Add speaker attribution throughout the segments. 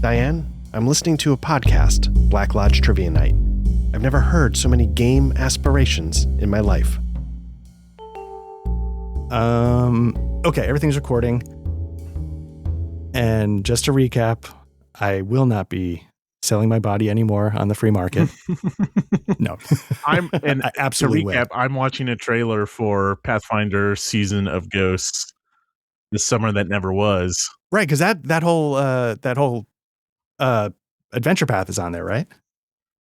Speaker 1: Diane, I'm listening to a podcast, Black Lodge Trivia Night. I've never heard so many game aspirations in my life.
Speaker 2: Okay, everything's recording. And just to recap, I will not be selling my body anymore on the free market. No.
Speaker 3: I
Speaker 2: absolutely
Speaker 3: to recap, I'm watching a trailer for Pathfinder Season of Ghosts, the summer that never was.
Speaker 2: Right, because that whole adventure path is on there, right?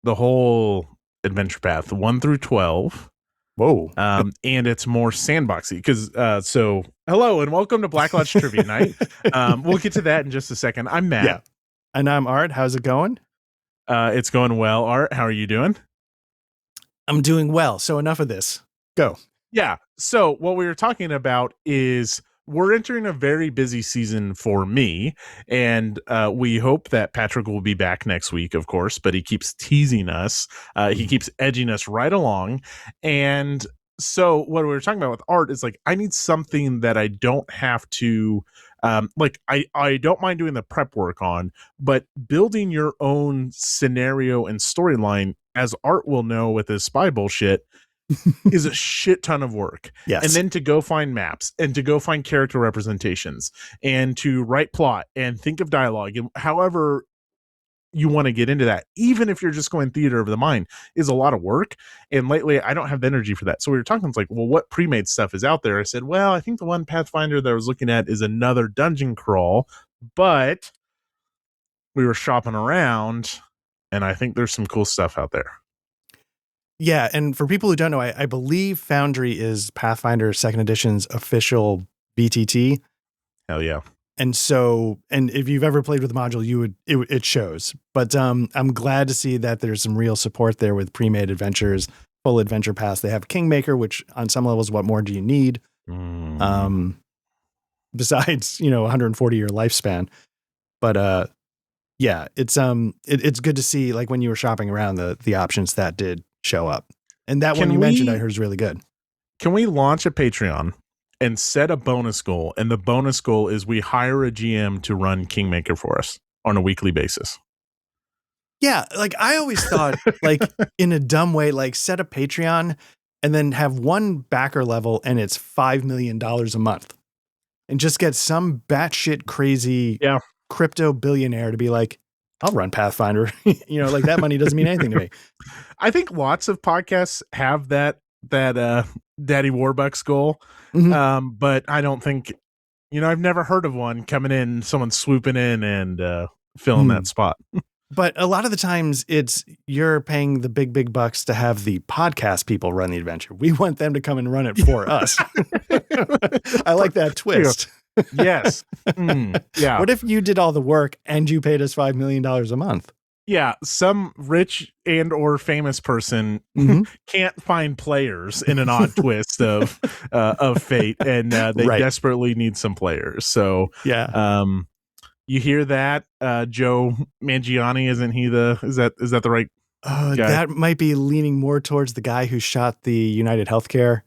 Speaker 3: The whole adventure path, 1 through 12.
Speaker 2: Whoa.
Speaker 3: And it's more sandboxy because so hello and welcome to Black Lodge Trivia Night. We'll get to that in just a second. I'm Matt.
Speaker 2: Yeah. And I'm Art. How's it going?
Speaker 3: It's going well. Art, how are you doing?
Speaker 2: I'm doing well. So enough of this. Go.
Speaker 3: Yeah. So what we were talking about is we're entering a very busy season for me, and we hope that Patrick will be back next week, of course, but he keeps teasing us. He keeps edging us right along. And so what we were talking about with Art is like, I need something that I don't have to, I don't mind doing the prep work on, but building your own scenario and storyline, as Art will know with his spy bullshit, is a shit ton of work.
Speaker 2: Yes.
Speaker 3: And then to go find maps and to go find character representations and to write plot and think of dialogue and however you want to get into that, even if you're just going theater of the mind, is a lot of work. And lately I don't have the energy for that. So we were talking, it's like, well, what pre-made stuff is out there? I said, well, I think the one Pathfinder that I was looking at is another dungeon crawl, but we were shopping around and I think there's some cool stuff out there.
Speaker 2: Yeah, and for people who don't know, I believe Foundry is Pathfinder 2nd Edition's official BTT.
Speaker 3: Hell yeah.
Speaker 2: And so, and if you've ever played with the module, it shows. But I'm glad to see that there's some real support there with pre-made adventures, full adventure paths. They have Kingmaker, which on some levels, what more do you need? Besides, 140-year lifespan. But yeah, it's good to see, like, when you were shopping around, the options that did show up. And that one you mentioned I heard is really good.
Speaker 3: Can we launch a Patreon and set a bonus goal? And the bonus goal is we hire a GM to run Kingmaker for us on a weekly basis.
Speaker 2: Yeah, like I always thought, like in a dumb way, like set a Patreon and then have one backer level and it's $5 million a month. And just get some batshit crazy crypto billionaire to be like, I'll run Pathfinder. Like that money doesn't mean anything to me.
Speaker 3: I think lots of podcasts have that Daddy Warbucks goal.
Speaker 2: Mm-hmm.
Speaker 3: But I don't think, I've never heard of one coming in, someone swooping in and filling that spot.
Speaker 2: But a lot of the times it's you're paying the big bucks to have the podcast people run the adventure. We want them to come and run it for us. I like that twist.
Speaker 3: Yes. Yeah.
Speaker 2: What if you did all the work and you paid us $5 million a month?
Speaker 3: Yeah. Some rich and or famous person can't find players in an odd twist of fate. And they desperately need some players. So
Speaker 2: yeah.
Speaker 3: You hear that? Joe Mangione, isn't he is that the right guy?
Speaker 2: That might be leaning more towards the guy who shot the United Healthcare.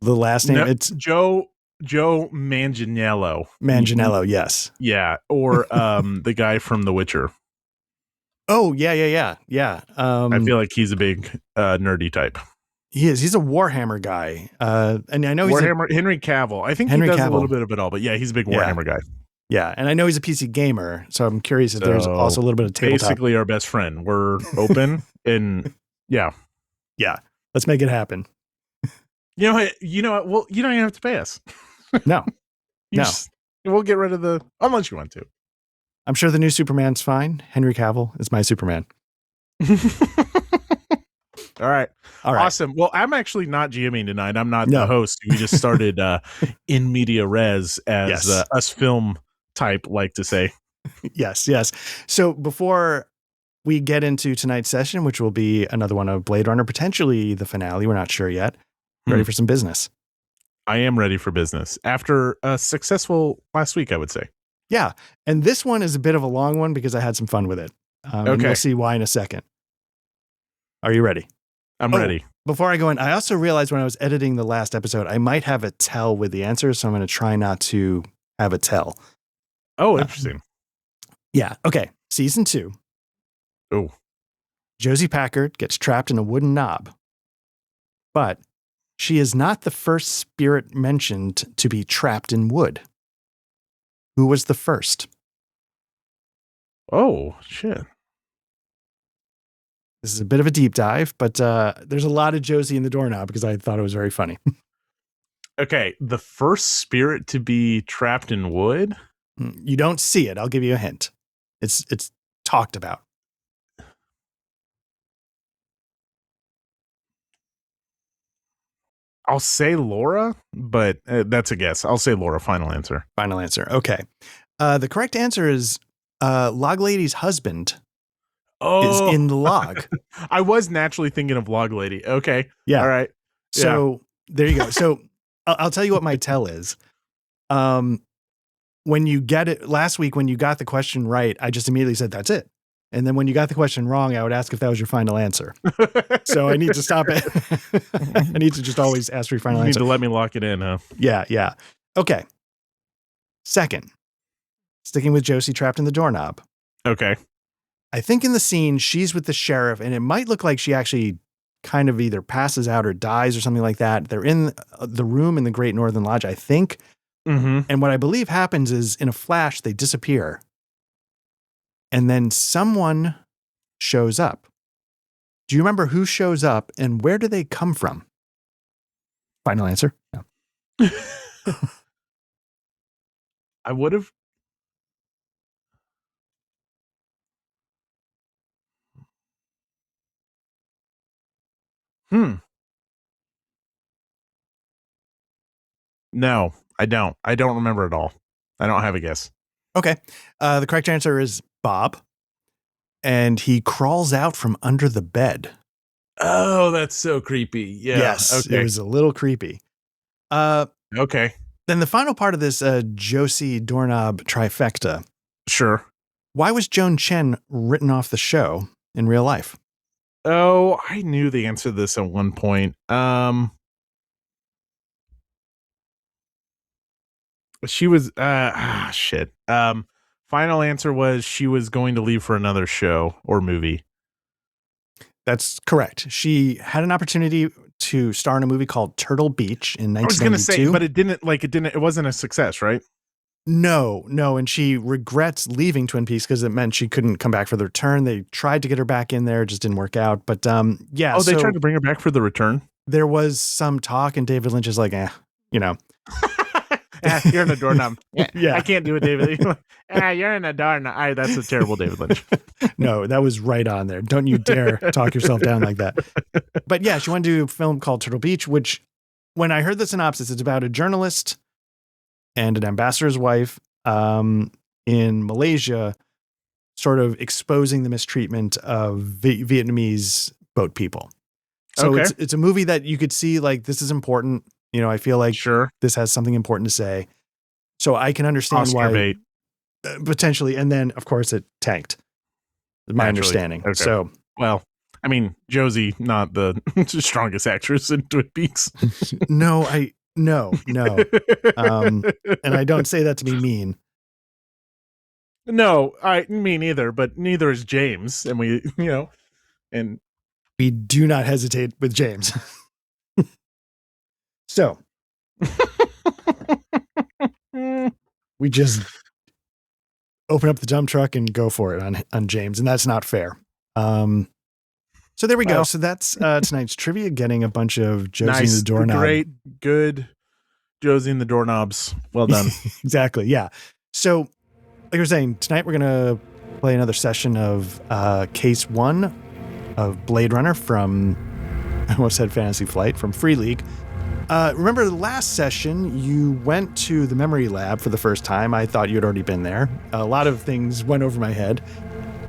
Speaker 2: The last name, it's
Speaker 3: Joe Manganiello.
Speaker 2: Manganiello, yes.
Speaker 3: Yeah, or the guy from The Witcher.
Speaker 2: Oh, yeah.
Speaker 3: I feel like he's a big nerdy type.
Speaker 2: He is. He's a Warhammer guy. And I know he's
Speaker 3: Henry Cavill. I think he does a little bit of it all, but yeah, he's a big Warhammer guy.
Speaker 2: Yeah, and I know he's a PC gamer, so I'm curious if there's also a little bit of tabletop.
Speaker 3: Basically our best friend. We're open and yeah.
Speaker 2: Let's make it happen.
Speaker 3: You know what? Well, you don't even have to pay us.
Speaker 2: No.
Speaker 3: We'll get rid of unless you want to.
Speaker 2: I'm sure the new Superman's fine. Henry Cavill is my Superman.
Speaker 3: All right. Awesome. Well, I'm actually not GMing tonight. I'm not the host. We just started in media res, as us film type like to say.
Speaker 2: Yes. So before we get into tonight's session, which will be another one of Blade Runner, potentially the finale, we're not sure yet. Ready for some business?
Speaker 3: I am ready for business after a successful last week, I would say.
Speaker 2: Yeah. And this one is a bit of a long one because I had some fun with it. And we'll see why in a second. Are you ready?
Speaker 3: I'm ready.
Speaker 2: Before I go in, I also realized when I was editing the last episode, I might have a tell with the answers. So I'm going to try not to have a tell.
Speaker 3: Oh, interesting.
Speaker 2: Yeah. Okay. Season 2.
Speaker 3: Oh.
Speaker 2: Josie Packard gets trapped in a wooden knob. But she is not the first spirit mentioned to be trapped in wood. Who was the first?
Speaker 3: Oh, shit.
Speaker 2: This is a bit of a deep dive, but there's a lot of Josie in the doorknob because I thought it was very funny.
Speaker 3: Okay, the first spirit to be trapped in wood?
Speaker 2: You don't see it. I'll give you a hint. It's talked about.
Speaker 3: I'll say Laura, but that's a guess. I'll say Laura. Final answer.
Speaker 2: Final answer. Okay. The correct answer is Log Lady's husband is in the log.
Speaker 3: I was naturally thinking of Log Lady. Okay.
Speaker 2: Yeah.
Speaker 3: All right.
Speaker 2: So there you go. So I'll tell you what my tell is. When you get it last week, when you got the question right, I just immediately said, that's it. And then when you got the question wrong, I would ask if that was your final answer. So I need to stop it. I need to just always ask for your final answer.
Speaker 3: You need to let me lock it in, huh?
Speaker 2: Yeah, yeah. Okay. Second, sticking with Josie trapped in the doorknob.
Speaker 3: Okay.
Speaker 2: I think in the scene, she's with the sheriff, and it might look like she actually kind of either passes out or dies or something like that. They're in the room in the Great Northern Lodge, I think.
Speaker 3: Mm-hmm.
Speaker 2: And what I believe happens is in a flash, they disappear. And then someone shows up. Do you remember who shows up and where do they come from? Final answer? No.
Speaker 3: I would have. No, I don't. I don't remember at all. I don't have a guess.
Speaker 2: Okay. The correct answer is Bob. And he crawls out from under the bed.
Speaker 3: Oh, that's so creepy. Yeah.
Speaker 2: Yes,
Speaker 3: Okay.
Speaker 2: it was a little creepy.
Speaker 3: Okay.
Speaker 2: Then the final part of this Josie doorknob trifecta.
Speaker 3: Sure.
Speaker 2: Why was Joan Chen written off the show in real life?
Speaker 3: Oh, I knew the answer to this at one point. She was shit. Final answer was she was going to leave for another show or movie.
Speaker 2: That's correct. She had an opportunity to star in a movie called Turtle Beach in 1992.
Speaker 3: I was going to say, but it wasn't a success, right?
Speaker 2: No. And she regrets leaving Twin Peaks because it meant she couldn't come back for the return. They tried to get her back in there. It just didn't work out. But yeah.
Speaker 3: Oh, they tried to bring her back for the return?
Speaker 2: There was some talk and David Lynch is like,
Speaker 3: You're in a doorknob.
Speaker 2: Yeah.
Speaker 3: I can't do it, David. You're in a doorknob. That's a terrible David Lynch.
Speaker 2: No, that was right on there. Don't you dare talk yourself down like that. But yeah, she wanted to do a film called Turtle Beach, which when I heard the synopsis, it's about a journalist and an ambassador's wife in Malaysia sort of exposing the mistreatment of Vietnamese boat people. So
Speaker 3: Okay.
Speaker 2: it's a movie that you could see like, this is important. I feel like this has something important to say. So I can understand
Speaker 3: Oscar
Speaker 2: why
Speaker 3: bait.
Speaker 2: Potentially. And then of course it tanked. My understanding.
Speaker 3: Okay.
Speaker 2: So,
Speaker 3: well, I mean, Josie, not the strongest actress in Twin Peaks.
Speaker 2: no. And I don't say that to be mean.
Speaker 3: No, me neither, but neither is James. And we
Speaker 2: do not hesitate with James. So we just open up the dump truck and go for it on James. And that's not fair. So there we go. So that's tonight's trivia, getting a bunch of Josie and the Doorknob.
Speaker 3: Great, good Josie and the Doorknobs. Well done.
Speaker 2: Exactly. Yeah. So like I was saying, tonight we're going to play another session of Case 1 of Blade Runner from, I almost said Fantasy Flight, from Free League. Remember the last session, you went to the memory lab for the first time. I thought you'd already been there. A lot of things went over my head.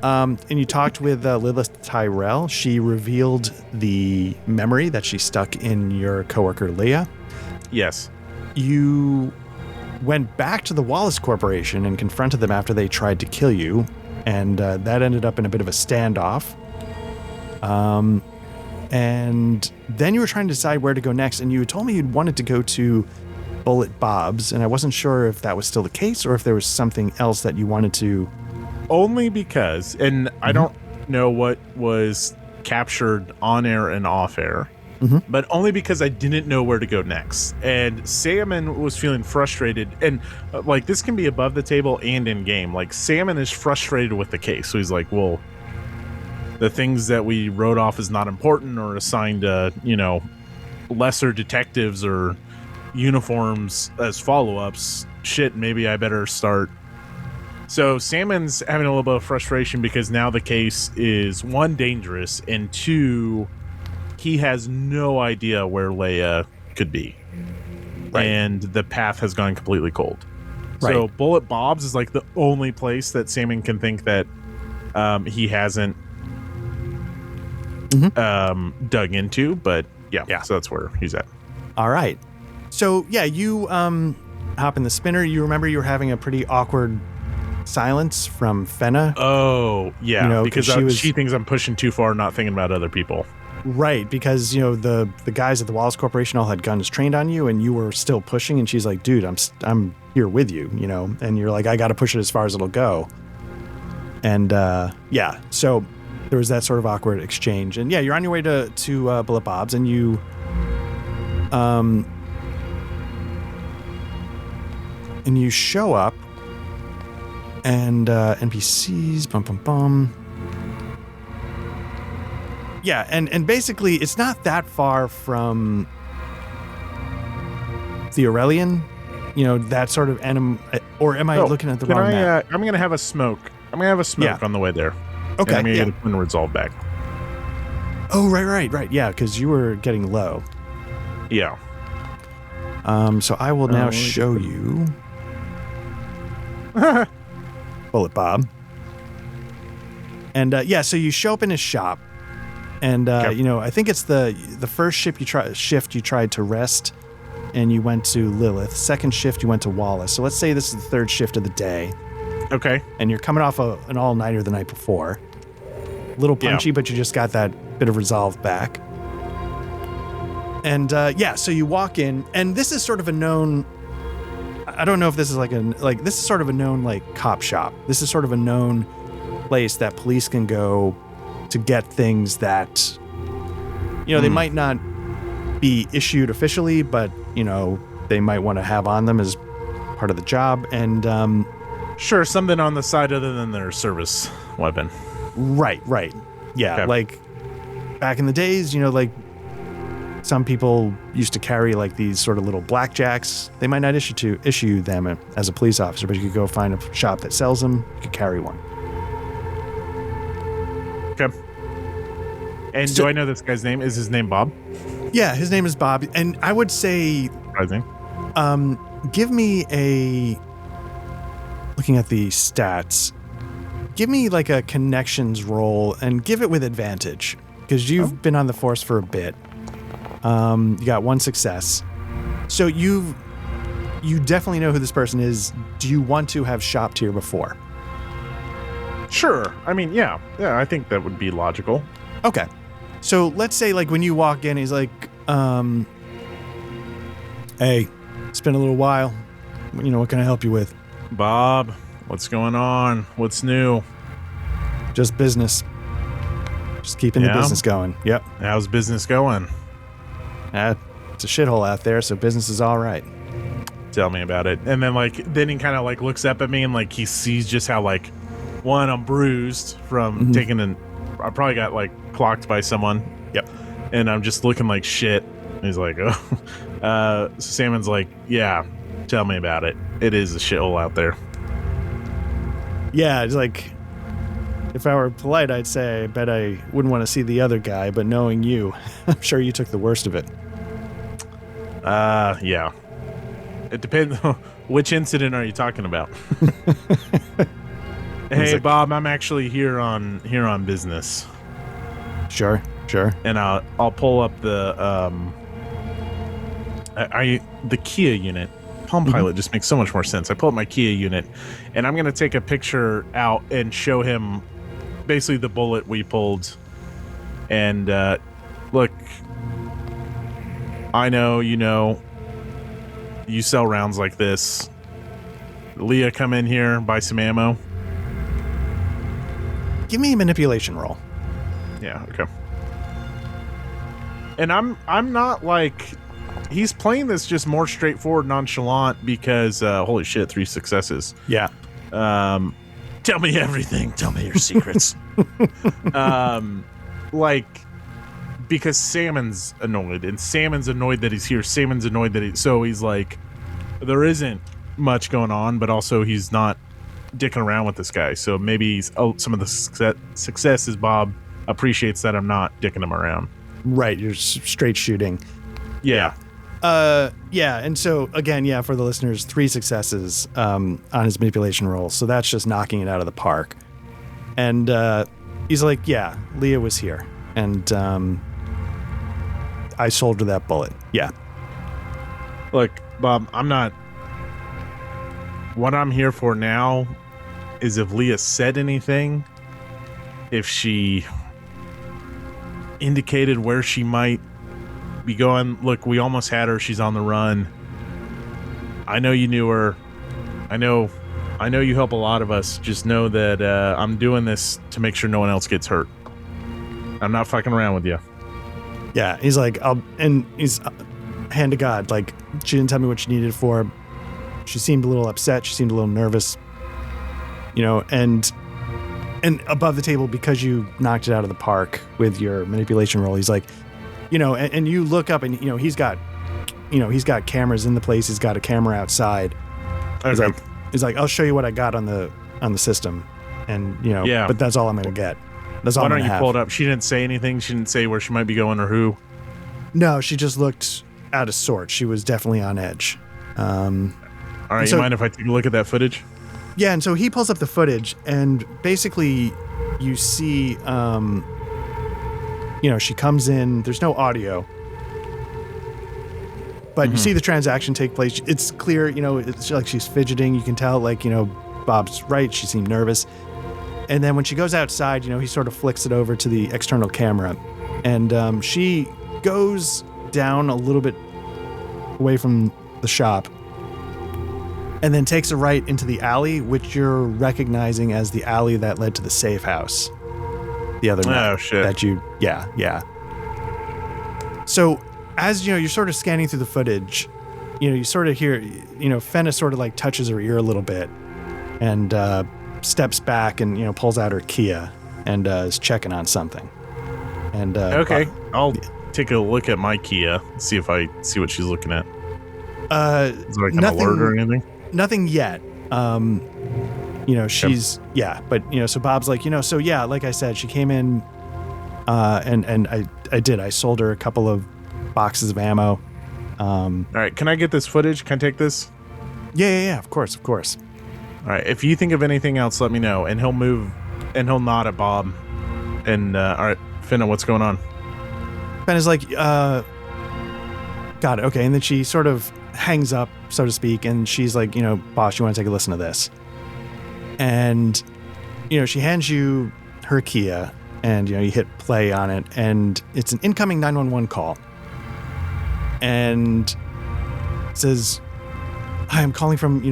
Speaker 2: And you talked with Lilith Tyrell. She revealed the memory that she stuck in your coworker, Leah.
Speaker 3: Yes.
Speaker 2: You went back to the Wallace Corporation and confronted them after they tried to kill you. And that ended up in a bit of a standoff. And then you were trying to decide where to go next, and you told me you'd wanted to go to Bullet Bob's, and I wasn't sure if that was still the case or if there was something else that you wanted to
Speaker 3: only because, and I don't know what was captured on air and off air, but only because I didn't know where to go next. And Salmon was feeling frustrated, and like this can be above the table and in game. Like Salmon is frustrated with the case, so he's like, well, the things that we wrote off as not important or assigned to, lesser detectives or uniforms as follow-ups, shit, maybe I better start. So Salmon's having a little bit of frustration because now the case is, one, dangerous, and two, he has no idea where Leia could be. Right. And the path has gone completely cold. Right. So Bullet Bob's is like the only place that Salmon can think that he hasn't dug into, but yeah, so that's where he's at.
Speaker 2: All right. So yeah, you hop in the spinner. You remember you were having a pretty awkward silence from Fenna.
Speaker 3: Oh yeah, because she thinks I'm pushing too far, not thinking about other people.
Speaker 2: Right, because the guys at the Wallace Corporation all had guns trained on you, and you were still pushing. And she's like, "Dude, I'm here with you," And you're like, "I got to push it as far as it'll go." And so there was that sort of awkward exchange. And yeah, you're on your way to Bullet Bob's, and you show up, and NPCs, bum bum bum. Yeah, and basically it's not that far from the Aurelian, that sort of or am I looking at the wrong map?
Speaker 3: I'm going to have a smoke. I'm going to have a smoke on the way there.
Speaker 2: Okay.
Speaker 3: And I'm going to get a twin resolve back.
Speaker 2: Oh, right. Yeah, because you were getting low.
Speaker 3: Yeah.
Speaker 2: So I will now show you Bullet Bob. And so you show up in his shop. And I think it's the first shift you tried to rest, and you went to Lilith. Second shift you went to Wallace. So let's say this is the third shift of the day. Okay. And you're coming off an all-nighter the night before. A little punchy, but you just got that bit of resolve back. And so you walk in, and this is sort of a known. I don't know if this is this is sort of a known cop shop. This is sort of a known place that police can go to get things that, they might not be issued officially, but, they might want to have on them as part of the job. And
Speaker 3: sure, something on the side other than their service weapon.
Speaker 2: Right. Yeah, okay. Like back in the days, some people used to carry these sort of little blackjacks. They might not issue them as a police officer, but you could go find a shop that sells them. You could carry one.
Speaker 3: Okay. And do I know this guy's name? Is his name Bob?
Speaker 2: Yeah, his name is Bob. And I would say,
Speaker 3: surprising.
Speaker 2: Give me looking at the stats, give me a connections roll and give it with advantage because you've been on the force for a bit. You got one success. So you definitely know who this person is. Do you want to have shopped here before?
Speaker 3: Sure. I mean, yeah, I think that would be logical.
Speaker 2: Okay. So let's say when you walk in, he's like, hey, it's been a little while. What can I help you with?
Speaker 3: Bob, what's going on? What's new?
Speaker 2: Just business. Just keeping the business going. Yep.
Speaker 3: How's business going?
Speaker 2: It's a shithole out there, so business is all right.
Speaker 3: Tell me about it. And then then he kind of looks up at me and he sees just how one, I'm bruised from taking I probably got clocked by someone. Yep. And I'm just looking like shit. And he's like, oh. Salmon's like, yeah, tell me about it. It is a shithole out there.
Speaker 2: Yeah, it's if I were polite, I'd say I bet I wouldn't want to see the other guy, but knowing you, I'm sure you took the worst of it.
Speaker 3: Yeah. It depends. Which incident are you talking about? Hey, Bob, I'm actually here on business.
Speaker 2: Sure.
Speaker 3: And I'll pull up the Kia unit. Palm Pilot just makes so much more sense. I pull up my Kia unit, and I'm going to take a picture out and show him basically the bullet we pulled. And look, I know, you sell rounds like this. Leah, come in here, buy some ammo.
Speaker 2: Give me a manipulation roll.
Speaker 3: Yeah, okay. And I'm not like, he's playing this just more straightforward, nonchalant because holy shit, 3 successes.
Speaker 2: Yeah.
Speaker 3: Tell me everything. Tell me your secrets. Like, because Salmon's annoyed, and Salmon's annoyed that he's here. Salmon's annoyed that so he's like, there isn't much going on, but also he's not dicking around with this guy. So maybe some of the success is Bob appreciates that I'm not dicking him around.
Speaker 2: Right, you're straight shooting.
Speaker 3: Yeah.
Speaker 2: Yeah, and so again, yeah, for the listeners, 3 successes on his manipulation roll. So that's just knocking it out of the park. And he's like, yeah, Leah was here, and I sold her that bullet. Yeah.
Speaker 3: Look, Bob, what I'm here for now is if Leah said anything, if she indicated where she might be going. Look, we almost had her. She's on the run. I know you knew her. I know you help a lot of us. Just know that I'm doing this to make sure no one else gets hurt. I'm not fucking around with you.
Speaker 2: Yeah, he's like, he's hand to God. Like, she didn't tell me what she needed it for. She seemed a little upset. She seemed a little nervous. And above the table, because you knocked it out of the park with your manipulation roll, he's like, and you look up and, he's got cameras in the place. He's got a camera outside.
Speaker 3: Okay.
Speaker 2: He's like, I'll show you what I got on the system. And,
Speaker 3: yeah.
Speaker 2: But that's all I'm going to get. That's all
Speaker 3: Why
Speaker 2: I'm
Speaker 3: don't
Speaker 2: going to
Speaker 3: you
Speaker 2: have.
Speaker 3: pull it up? She didn't say anything. She didn't say where she might be going or who.
Speaker 2: No, she just looked out of sorts. She was definitely on edge.
Speaker 3: All right. You mind if I take a look at that footage?
Speaker 2: Yeah. And so he pulls up the footage, and basically you see, she comes in, there's no audio, but you see the transaction take place. It's clear, it's like she's fidgeting. You can tell, Bob's right. She seemed nervous. And then when she goes outside, he sort of flicks it over to the external camera, and she goes down a little bit away from the shop and then takes a right into the alley, which you're recognizing as the alley that led to the safe house the other night.
Speaker 3: Oh, shit.
Speaker 2: Yeah. So as, you're sort of scanning through the footage, you sort of hear, Fenna sort of like touches her ear a little bit and steps back and, pulls out her Kia and is checking on something. And
Speaker 3: okay, I'll take a look at my Kia, see if I see what she's looking at. Is there like an alert or anything?
Speaker 2: Nothing yet. She's but so Bob's like, so yeah, like I said, she came in, and I sold her a couple of boxes of ammo.
Speaker 3: All right, can I get this footage? Can I take this?
Speaker 2: Yeah, of course.
Speaker 3: All right, if you think of anything else, let me know. And he'll move, and he'll nod at Bob. And all right, Finna, what's going on?
Speaker 2: Fenna's like, got it, okay. And then she sort of hangs up, so to speak, and she's like, boss, you want to take a listen to this? And she hands you her Kia, and you hit play on it, and it's an incoming 911 call, and it says, hi, I'm calling from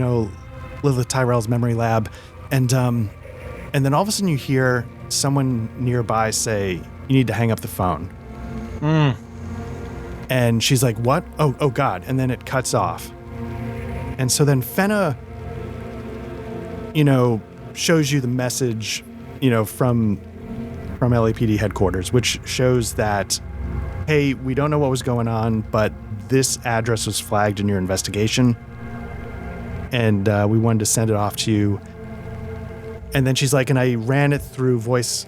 Speaker 2: Lilith Tyrell's memory lab, and then all of a sudden you hear someone nearby say, you need to hang up the phone. And she's like, what? Oh God. And then it cuts off. And so then Fenna, shows you the message, from LAPD headquarters, which shows that, hey, we don't know what was going on, but this address was flagged in your investigation, and we wanted to send it off to you. And then she's like, and I ran it through voice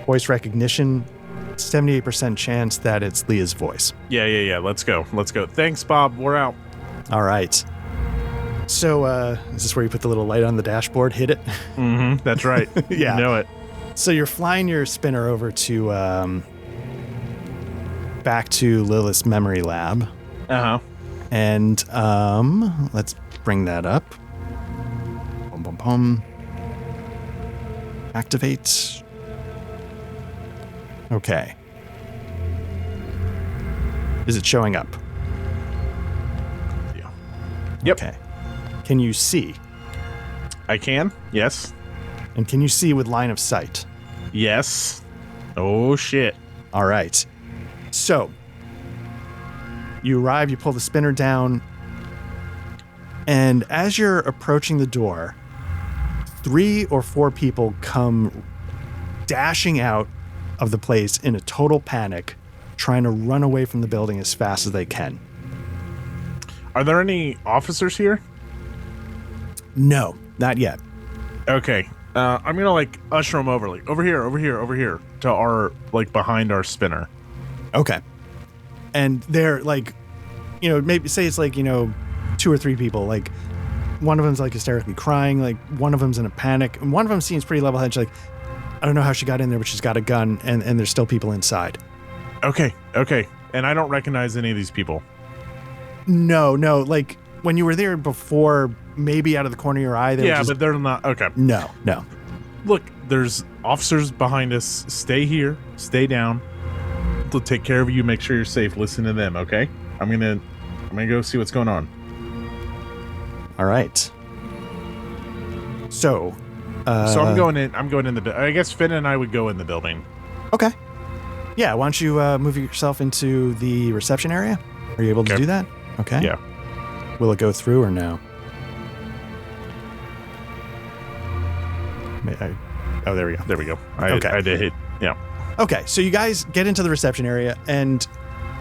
Speaker 2: recognition. 78% chance that it's Leah's voice.
Speaker 3: Yeah. Let's go. Thanks, Bob. We're out.
Speaker 2: All right. So, is this where you put the little light on the dashboard? Hit it?
Speaker 3: Mm-hmm. That's right.
Speaker 2: Yeah.
Speaker 3: You know it.
Speaker 2: So you're flying your spinner over to, back to Lilith's memory lab.
Speaker 3: Uh-huh.
Speaker 2: And, let's bring that up. Boom. Activate. Okay. Is it showing up?
Speaker 3: Yeah. Yep.
Speaker 2: Okay. Can you see?
Speaker 3: I can. Yes.
Speaker 2: And can you see with line of sight?
Speaker 3: Yes. Oh, shit.
Speaker 2: All right. So you arrive, you pull the spinner down, and as you're approaching the door, 3 or 4 people come dashing out of the place in a total panic, trying to run away from the building as fast as they can.
Speaker 3: Are there any officers here?
Speaker 2: No, not yet.
Speaker 3: Okay. I'm gonna like usher them over, like over here to our like behind our spinner.
Speaker 2: Okay. And they're like, you know, maybe say it's like, you know, 2 or 3 people. Like one of them's like hysterically crying, like one of them's in a panic, and one of them seems pretty level-headed. She's like, I don't know how she got in there, but she's got a gun, and there's still people inside.
Speaker 3: Okay. And I don't recognize any of these people.
Speaker 2: No. Like when you were there before, maybe out of the corner of your eye.
Speaker 3: But they're not. Okay.
Speaker 2: No.
Speaker 3: Look, there's officers behind us. Stay here. Stay down. They'll take care of you. Make sure you're safe. Listen to them. Okay. I'm gonna go see what's going on.
Speaker 2: All right. So
Speaker 3: I'm going in. I guess Finn and I would go in the building.
Speaker 2: Okay. Yeah. Why don't you move yourself into the reception area? Are you able to do that? Okay.
Speaker 3: Yeah.
Speaker 2: Will it go through or no? There we go.
Speaker 3: I did hit. Yeah.
Speaker 2: Okay, so you guys get into the reception area, and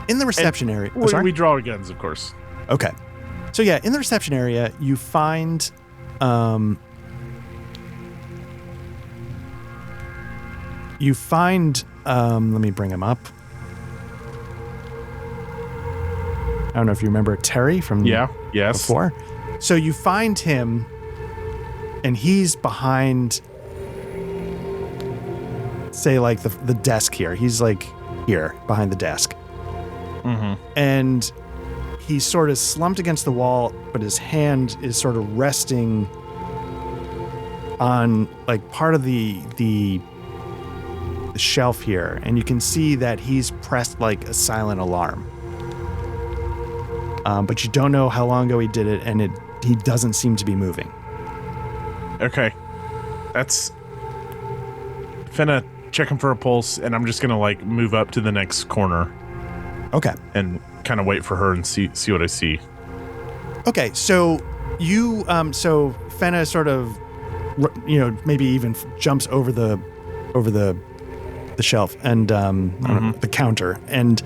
Speaker 2: in the reception area...
Speaker 3: We draw our guns, of course.
Speaker 2: Okay. So yeah, in the reception area, you find... let me bring him up. I don't know if you remember Terry from before. So you find him, and he's behind... say like the desk here. He's like here behind the desk.
Speaker 3: Mm-hmm.
Speaker 2: And he's sort of slumped against the wall, but his hand is sort of resting on like part of the shelf here. And you can see that he's pressed like a silent alarm. But you don't know how long ago he did it, and he doesn't seem to be moving.
Speaker 3: Okay. That's finna check him for a pulse, and I'm just gonna like move up to the next corner.
Speaker 2: Okay.
Speaker 3: And kind of wait for her and see what I see.
Speaker 2: Okay, so you so Fenna sort of, you know, maybe even jumps over the shelf and the counter, and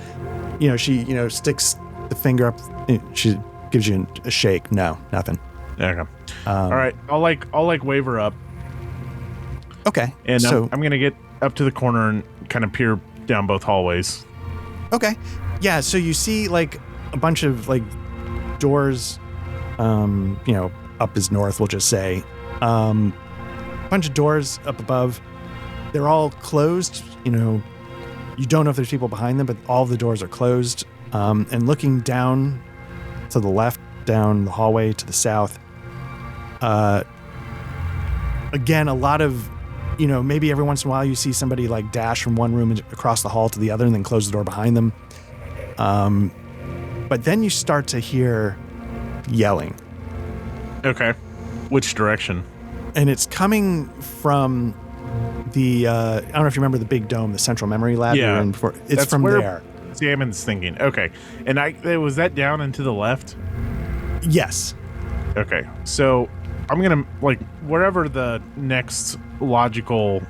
Speaker 2: you know, she, you know, sticks the finger up. She gives you a shake. No, nothing.
Speaker 3: Okay. All right. I'll like wave her up.
Speaker 2: Okay.
Speaker 3: And
Speaker 2: so
Speaker 3: I'm gonna get up to the corner and kind of peer down both hallways.
Speaker 2: Okay. Yeah. So you see like a bunch of like doors. You know, up is north. We'll just say. Bunch of doors up above. They're all closed. You know, you don't know if there's people behind them, but all of the doors are closed. And looking down to the left, down the hallway to the south. Again, a lot of, you know, maybe every once in a while you see somebody like dash from one room across the hall to the other and then close the door behind them. But then you start to hear yelling.
Speaker 3: Okay. Which direction?
Speaker 2: And it's coming from the, I don't know if you remember the big dome, the central memory lab.
Speaker 3: Yeah.
Speaker 2: It's
Speaker 3: That's
Speaker 2: from
Speaker 3: where
Speaker 2: there.
Speaker 3: Salmon's thinking. Okay. And was that down and to the left?
Speaker 2: Yes.
Speaker 3: Okay. So I'm going to, like, wherever the next logical,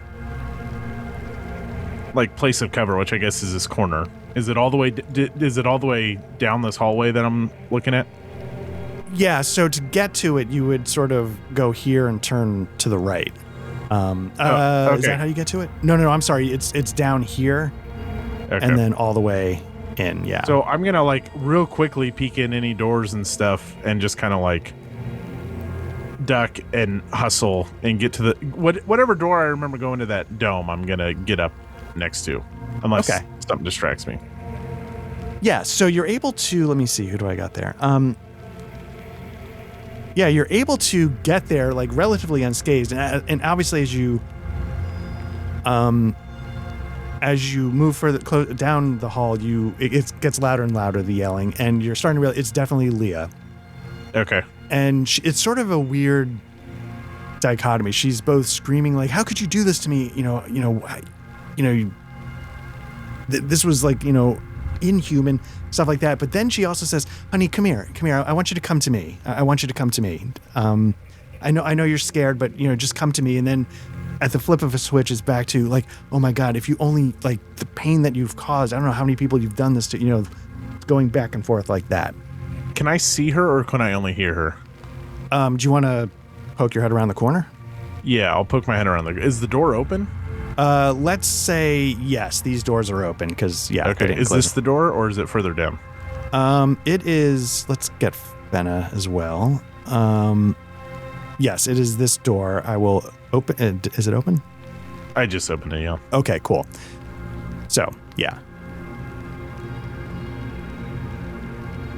Speaker 3: like, place of cover, which I guess is this corner. Is it all the way down this hallway that I'm looking at?
Speaker 2: Yeah, so to get to it, you would sort of go here and turn to the right.
Speaker 3: Okay.
Speaker 2: Is that how you get to it? No, I'm sorry. It's down here,
Speaker 3: Okay.
Speaker 2: and then all the way in, yeah.
Speaker 3: So I'm going to, like, real quickly peek in any doors and stuff and just kind of, like, duck and hustle and get to the... whatever door I remember going to that dome, I'm going to get up next to. Unless something distracts me.
Speaker 2: Yeah, so you're able to... Let me see. Who do I got there? Yeah, you're able to get there, like, relatively unscathed. And obviously, as you move further down the hall, it gets louder and louder, the yelling, and you're starting to realize it's definitely Leah.
Speaker 3: Okay.
Speaker 2: And it's sort of a weird dichotomy. She's both screaming like, "How could you do this to me?" This was like, inhuman, stuff like that. But then she also says, "Honey, come here. I want you to come to me. I want you to come to me. I know you're scared, but just come to me." And then at the flip of a switch is back to like, "Oh my God, if you only like the pain that you've caused. I don't know how many people you've done this to, going back and forth like that."
Speaker 3: Can I see her or can I only hear her?
Speaker 2: Do you want to poke your head around the corner?
Speaker 3: Yeah, I'll poke my head around Is the door open?
Speaker 2: Let's say yes, these doors are open because
Speaker 3: Okay, is this the door or is it further down?
Speaker 2: It is. Let's get Fenna as well. Yes, it is this door. I will open. Is it open?
Speaker 3: I just opened it. Yeah.
Speaker 2: Okay, cool. So yeah.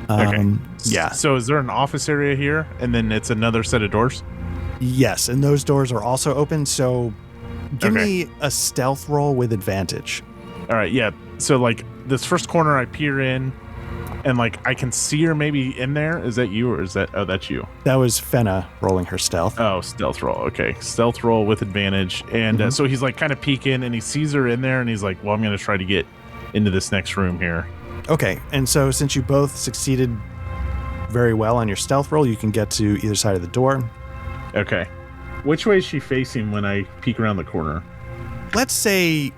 Speaker 3: Okay.
Speaker 2: Yeah.
Speaker 3: So is there an office area here, and then it's another set of doors?
Speaker 2: Yes, and those doors are also open. So give me a stealth roll with advantage.
Speaker 3: All right. Yeah. So like this first corner, I peer in, and like I can see her maybe in there. Is that you or is that? Oh, that's you.
Speaker 2: That was Fenna rolling her stealth.
Speaker 3: Oh, stealth roll. Okay, stealth roll with advantage, and so he's like kind of peeking, and he sees her in there, and he's like, "Well, I'm going to try to get into this next room here."
Speaker 2: Okay, and so since you both succeeded very well on your stealth roll, you can get to either side of the door.
Speaker 3: Okay. Which way is she facing when I peek around the corner?
Speaker 2: Let's say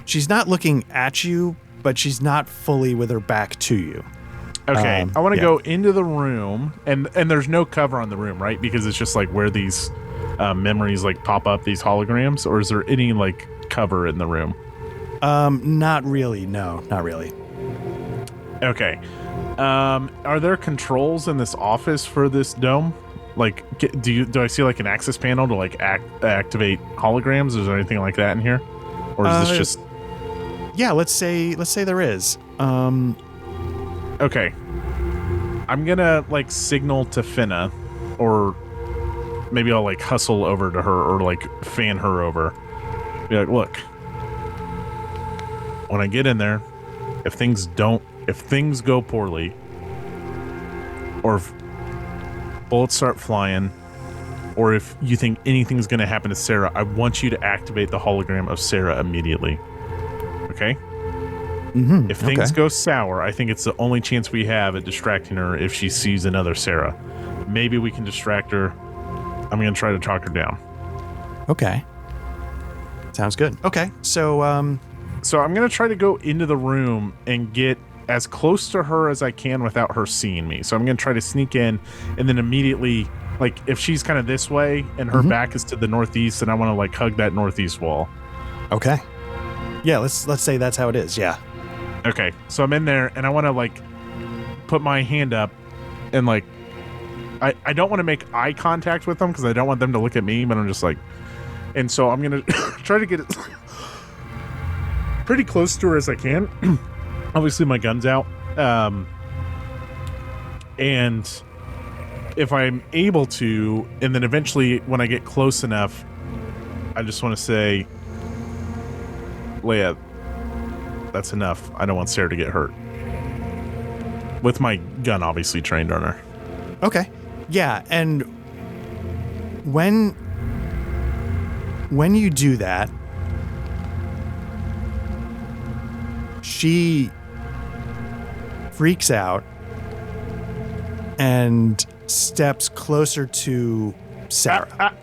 Speaker 2: she's not looking at you, but she's not fully with her back to you.
Speaker 3: Okay, I want to go into the room, and there's no cover on the room, right? Because it's just like where these memories like pop up, these holograms, or is there any like cover in the room?
Speaker 2: Not really. No, not really.
Speaker 3: Okay. Are there controls in this office for this dome? Like, do I see like an access panel to like activate holograms? Is there anything like that in here, or is this just?
Speaker 2: Yeah, let's say there is.
Speaker 3: Okay. I'm gonna like signal to Fenna, or maybe I'll like hustle over to her or like fan her over. Be like, look. When I get in there, if things go poorly, or if bullets start flying, or if you think anything's going to happen to Sarah, I want you to activate the hologram of Sarah immediately. Okay? If things go sour, I think it's the only chance we have at distracting her if she sees another Sarah. Maybe we can distract her. I'm going to try to talk her down.
Speaker 2: Okay. Sounds good. Okay, so
Speaker 3: So I'm going to try to go into the room and get as close to her as I can without her seeing me. So I'm going to try to sneak in and then immediately, like if she's kind of this way and her back is to the northeast, and I want to like hug that northeast wall.
Speaker 2: Okay. Yeah, let's say that's how it is. Yeah.
Speaker 3: Okay. So I'm in there and I want to like put my hand up and like, I don't want to make eye contact with them because I don't want them to look at me, but I'm just like, and so I'm going to try to get it pretty close to her as I can. Obviously my gun's out. And if I'm able to, and then eventually when I get close enough, I just want to say, Leia, that's enough. I don't want Sarah to get hurt. With my gun obviously trained on her.
Speaker 2: Okay. Yeah, and when you do that, she freaks out and steps closer to Sarah.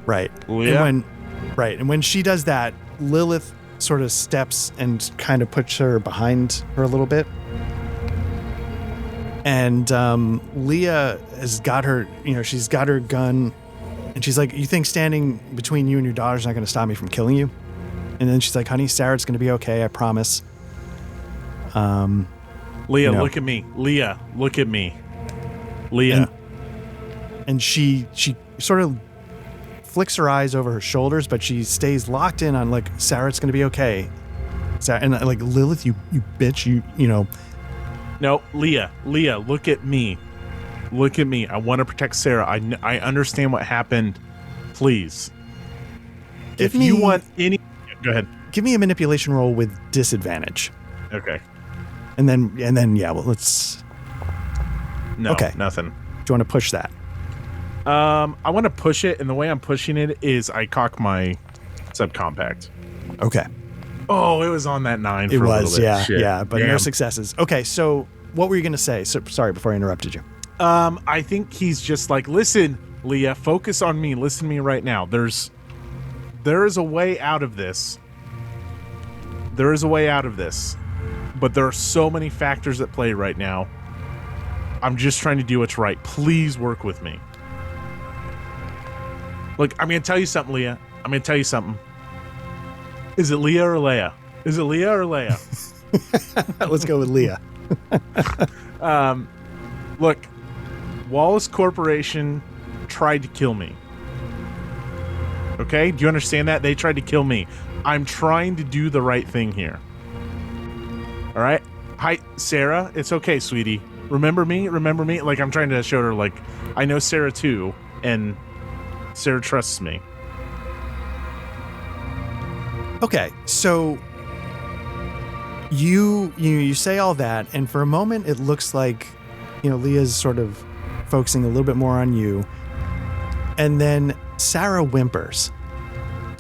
Speaker 2: Right.
Speaker 3: Yeah.
Speaker 2: And when she does that, Lilith sort of steps and kind of puts her behind her a little bit. And Leah has got her, she's got her gun, and she's like, "You think standing between you and your daughter is not going to stop me from killing you?" And then she's like, "Honey, Sarah's going to be okay. I promise."
Speaker 3: Leah, look at me. Leah, look at me. Leah.
Speaker 2: And she sort of flicks her eyes over her shoulders, but she stays locked in on like, "Sarah's going to be okay." And like, "Lilith, you bitch, you know.
Speaker 3: No, Leah, look at me. Look at me. I want to protect Sarah. I understand what happened. Please. If you want any... Go ahead.
Speaker 2: Give me a manipulation roll with disadvantage.
Speaker 3: Okay.
Speaker 2: And then yeah, well, let's...
Speaker 3: No,
Speaker 2: okay.
Speaker 3: Nothing.
Speaker 2: Do you want to push that?
Speaker 3: I want to push it, and the way I'm pushing it is I cock my subcompact.
Speaker 2: Okay.
Speaker 3: Oh, it was on that 9
Speaker 2: It
Speaker 3: for a little
Speaker 2: was,
Speaker 3: bit.
Speaker 2: yeah,
Speaker 3: Shit.
Speaker 2: yeah, but no
Speaker 3: Damn.
Speaker 2: successes. Okay, so what were you going to say? So, sorry, before I interrupted you.
Speaker 3: I think he's just like, listen, Leah, focus on me. Listen to me right now. There is a way out of this. There is a way out of this. But there are so many factors at play right now. I'm just trying to do what's right. Please work with me. Look, I'm going to tell you something, Leah. I'm going to tell you something. Is it Leah or Leia? Is it Leah or Leia?
Speaker 2: Let's go with Leah.
Speaker 3: Look, Wallace Corporation tried to kill me. Okay? Do you understand that? They tried to kill me. I'm trying to do the right thing here. All right? Hi, Sarah. It's okay, sweetie. Remember me? Remember me? Like, I'm trying to show her, like, I know Sarah too, and Sarah trusts me.
Speaker 2: Okay, so you say all that, and for a moment it looks like, Leah's sort of focusing a little bit more on you, and then Sarah whimpers.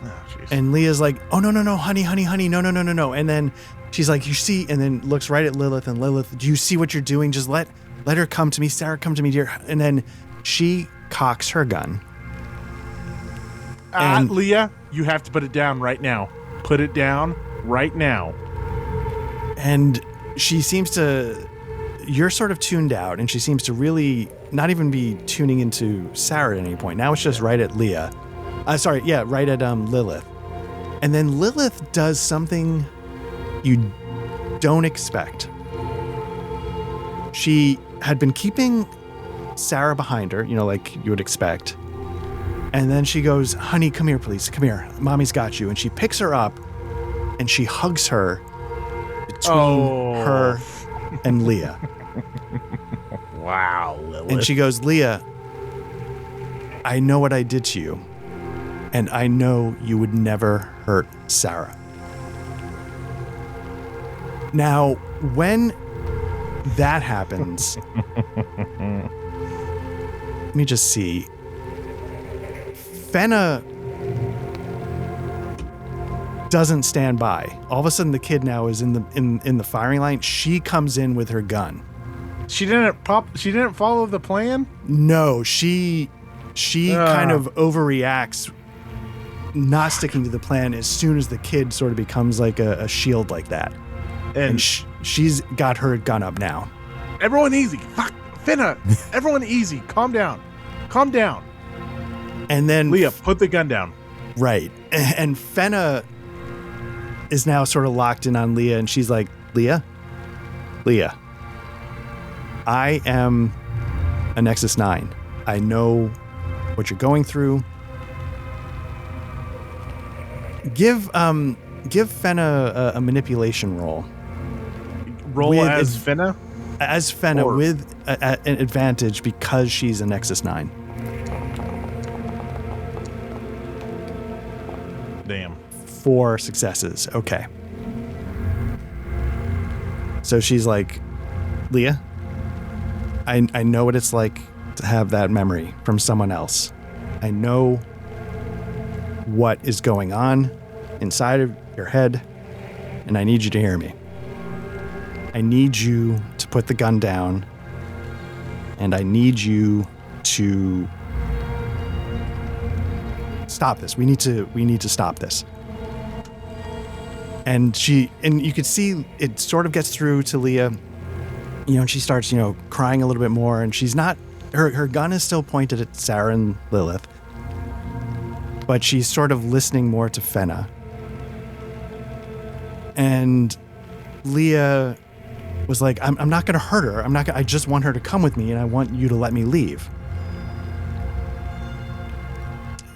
Speaker 3: Oh, jeez.
Speaker 2: And Leah's like, oh, no, honey, no. And then she's like, you see, and then looks right at Lilith, and Lilith, do you see what you're doing? Just let her come to me. Sarah, come to me, dear. And then she cocks her gun. And
Speaker 3: Leah, you have to put it down right now. Put it down right now.
Speaker 2: And she seems to, you're sort of tuned out, and she seems to really not even be tuning into Sarah at any point. Now it's just right at Leah. Right at Lilith. And then Lilith does something you don't expect. She had been keeping Sarah behind her, like you would expect. And then she goes, honey, come here, please. Come here. Mommy's got you. And she picks her up and she hugs her between her and Leah.
Speaker 3: Wow, Lilith.
Speaker 2: And she goes, Leah, I know what I did to you. And I know you would never hurt Sarah. Now, when that happens, let me just see. Fenna doesn't stand by. All of a sudden, the kid now is in the firing line. She comes in with her gun.
Speaker 3: She didn't follow the plan?
Speaker 2: No, she kind of overreacts, not sticking to the plan as soon as the kid sort of becomes like a shield like that. And she's got her gun up now.
Speaker 3: Everyone easy. Fuck, Finna. Everyone easy. Calm down. Calm down.
Speaker 2: And then
Speaker 3: Leah, put the gun down.
Speaker 2: Right. And Fenna is now sort of locked in on Leah, and she's like, Leah, I am a Nexus 9. I know what you're going through. Give Fenna a manipulation roll.
Speaker 3: Roll as Fenna?
Speaker 2: As Fenna with an advantage because she's a Nexus 9.
Speaker 3: Damn.
Speaker 2: 4 successes. Okay. So she's like, Leah, I know what it's like to have that memory from someone else. I know what is going on inside of your head, and I need you to hear me. I need you to put the gun down, and I need you to stop this. We need to stop this. And you could see it sort of gets through to Leah, and she starts, crying a little bit more, and she's not, her gun is still pointed at Sarah and Lilith, but she's sort of listening more to Fenna. And Leah was like, I'm not going to hurt her. I just want her to come with me, and I want you to let me leave.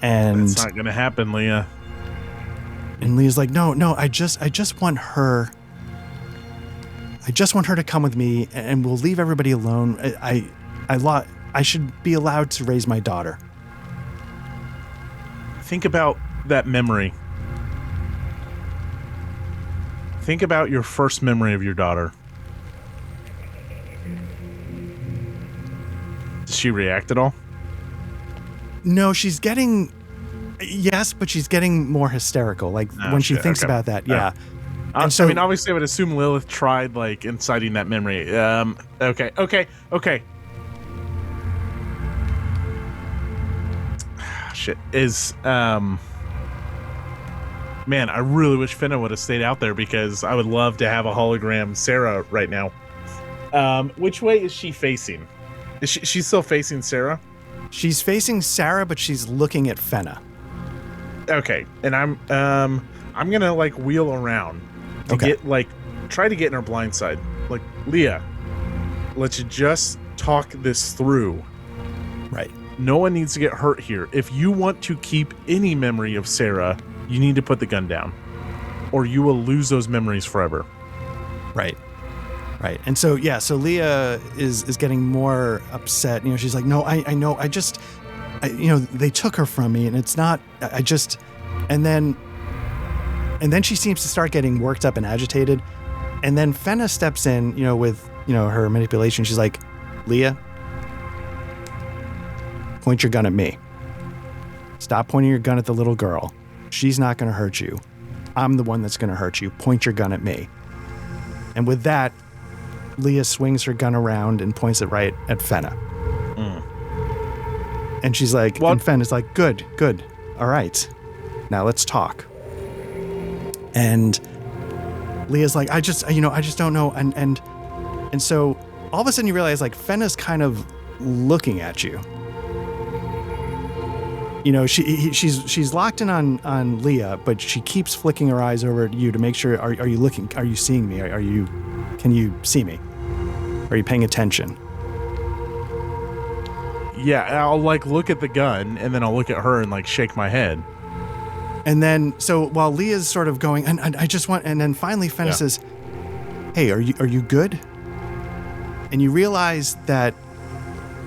Speaker 2: And
Speaker 3: it's not going to happen, Leah.
Speaker 2: And Leah's like, no, I just want her. I just want her to come with me, and we'll leave everybody alone. I should be allowed to raise my daughter.
Speaker 3: Think about that memory. Think about your first memory of your daughter. Does she react at all?
Speaker 2: No, she's getting... Yes, but she's getting more hysterical. Like when she thinks about that. Yeah.
Speaker 3: And so, I mean, obviously I would assume Lilith tried like inciting that memory. Okay. Shit. Man, I really wish Finna would have stayed out there because I would love to have a hologram Sarah right now. Which way is she facing? Is she's still facing Sarah?
Speaker 2: She's facing Sarah, but she's looking at Fenna.
Speaker 3: Okay, and I'm gonna like wheel around to get like try to get in her blind side. Like, Leah, let's just talk this through.
Speaker 2: Right.
Speaker 3: No one needs to get hurt here. If you want to keep any memory of Sarah, you need to put the gun down, or you will lose those memories forever.
Speaker 2: Right. And so, so Leah is getting more upset. You know, she's like, no, I know. They took her from me and it's not, and then she seems to start getting worked up and agitated. And then Fenna steps in, with, her manipulation. She's like, Leah, point your gun at me. Stop pointing your gun at the little girl. She's not going to hurt you. I'm the one that's going to hurt you. Point your gun at me. And with that, Leah swings her gun around and points it right at Fenna. And she's like, and Fenna's like, good. All right. Now let's talk. And Leah's like, I just don't know. And so all of a sudden you realize like Fenna's kind of looking at you. She's locked in on Leah, but she keeps flicking her eyes over at you to make sure, are you looking? Are you seeing me? Can you see me? Are you paying attention?
Speaker 3: Yeah, I'll like look at the gun and then I'll look at her and like shake my head.
Speaker 2: And then, so while Leah's sort of going, and I just want, and then finally Fenna says, hey, are you good? And you realize that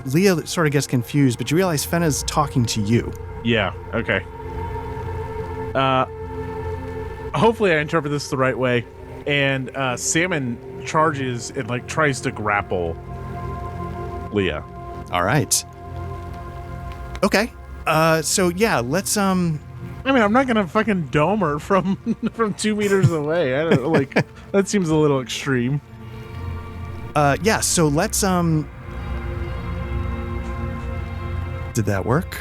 Speaker 2: Leah sort of gets confused, but you realize Fenna's talking to you.
Speaker 3: Yeah, okay. Hopefully I interpret this the right way. And Salmon charges and like tries to grapple Leah.
Speaker 2: All right. Okay. So yeah, let's I mean,
Speaker 3: I'm not gonna fucking dome her from 2 meters away. I don't like that seems a little extreme.
Speaker 2: Yeah, so let's did that work?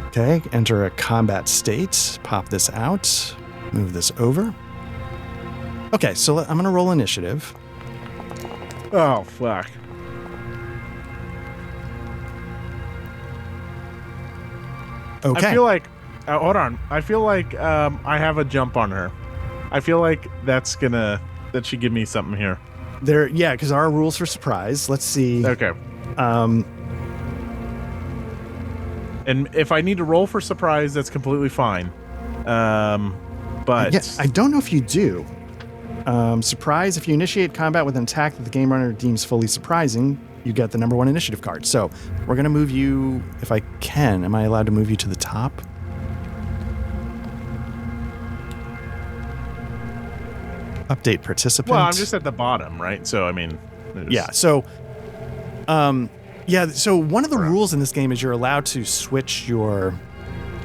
Speaker 2: Okay, enter a combat state. Pop this out. Move this over. Okay, so I'm gonna roll initiative.
Speaker 3: Oh fuck.
Speaker 2: Okay.
Speaker 3: I feel like, hold on. I feel like I have a jump on her. I feel like that should give me something here.
Speaker 2: Yeah, because our rules for surprise. Let's see.
Speaker 3: Okay. And if I need to roll for surprise, that's completely fine. But
Speaker 2: yeah, I don't know if you do. Surprise, if you initiate combat with an attack that the game runner deems fully surprising, you get the #1 initiative card. So we're going to move you, if I can. Am I allowed to move you to the top? Update participant.
Speaker 3: Well, I'm just at the bottom, right? So, I mean...
Speaker 2: Yeah, so... so one of the rules in this game is you're allowed to switch your...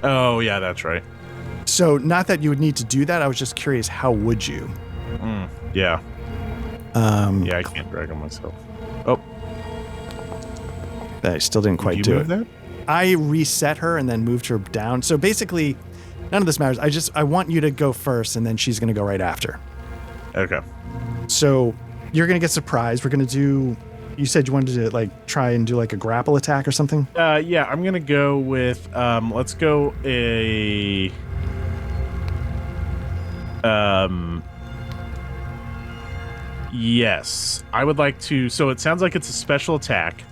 Speaker 3: Oh, yeah, that's right.
Speaker 2: So not that you would need to do that. I was just curious, how would you?
Speaker 3: Yeah. Yeah, I can't drag on myself. Oh.
Speaker 2: I still didn't quite do it.
Speaker 3: That?
Speaker 2: I reset her and then moved her down. So basically, none of this matters. I want you to go first, and then she's going to go right after.
Speaker 3: Okay.
Speaker 2: So you're going to get surprised. We're going to do... You said you wanted to like try and do like a grapple attack or something?
Speaker 3: Yeah, I'm going to go with... let's go a... Yes. I would like to... So it sounds like it's a special attack.